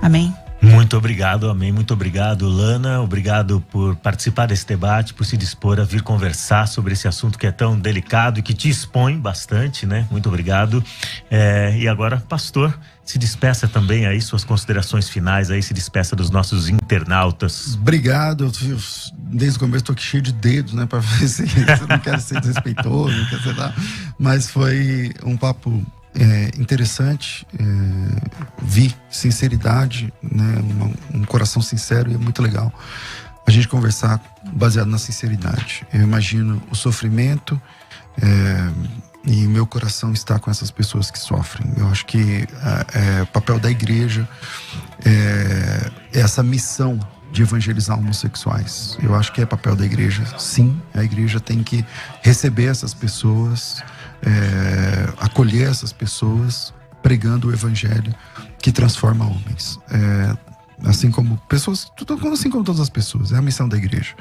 Amém? Muito obrigado, amém. Muito obrigado, Lana. Obrigado por participar desse debate, por se dispor a vir conversar sobre esse assunto que é tão delicado e que te expõe bastante, né? Muito obrigado. E agora, pastor, se despeça também aí, suas considerações finais aí, se despeça dos nossos internautas. Obrigado. Desde o começo estou aqui cheio de dedos, né? Para ver se eu não quero ser desrespeitoso, não quero ser nada. Mas foi um papo interessante, vi sinceridade, né, um coração sincero, e é muito legal a gente conversar baseado na sinceridade. Eu imagino o sofrimento e meu coração está com essas pessoas que sofrem. Eu acho que o papel da igreja é essa missão de evangelizar homossexuais. Eu acho que é papel da igreja, sim. A igreja tem que receber essas pessoas, acolher essas pessoas, pregando o evangelho que transforma homens. Assim como pessoas, assim como todas as pessoas. É a missão da igreja.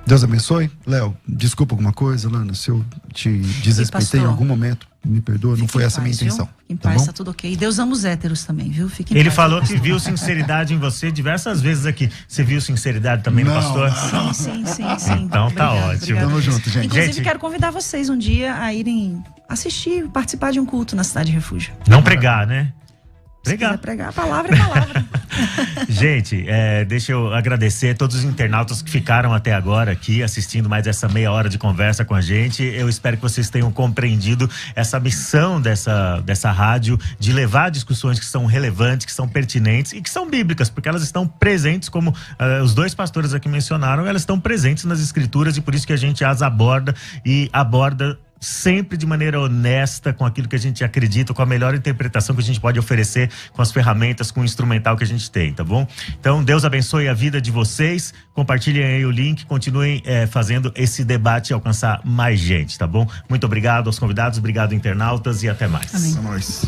Deus abençoe. Léo, desculpa alguma coisa, Lana, se eu te desrespeitei em algum momento, me perdoa, não foi essa a minha intenção. Em paz, tá tudo ok. E Deus ama os héteros também, viu? Fique em Ele paz. falou que viu sinceridade em você diversas vezes aqui. Você viu sinceridade também no pastor? Sim. Então tá ótimo. Tamo junto, gente. Inclusive, quero convidar vocês um dia a irem assistir, participar de um culto na Cidade Refúgio. Não pregar, né? Pregar, palavra é palavra. Gente, deixa eu agradecer a todos os internautas que ficaram até agora aqui assistindo mais essa meia hora de conversa com a gente. Eu espero que vocês tenham compreendido essa missão dessa rádio de levar discussões que são relevantes, que são pertinentes e que são bíblicas, porque elas estão presentes, como os dois pastores aqui mencionaram, elas estão presentes nas escrituras, e por isso que a gente as aborda sempre de maneira honesta, com aquilo que a gente acredita, com a melhor interpretação que a gente pode oferecer, com as ferramentas, com o instrumental que a gente tem, tá bom? Então, Deus abençoe a vida de vocês, compartilhem aí o link, continuem fazendo esse debate alcançar mais gente, tá bom? Muito obrigado aos convidados, obrigado internautas, e até mais. Amém. É nóis.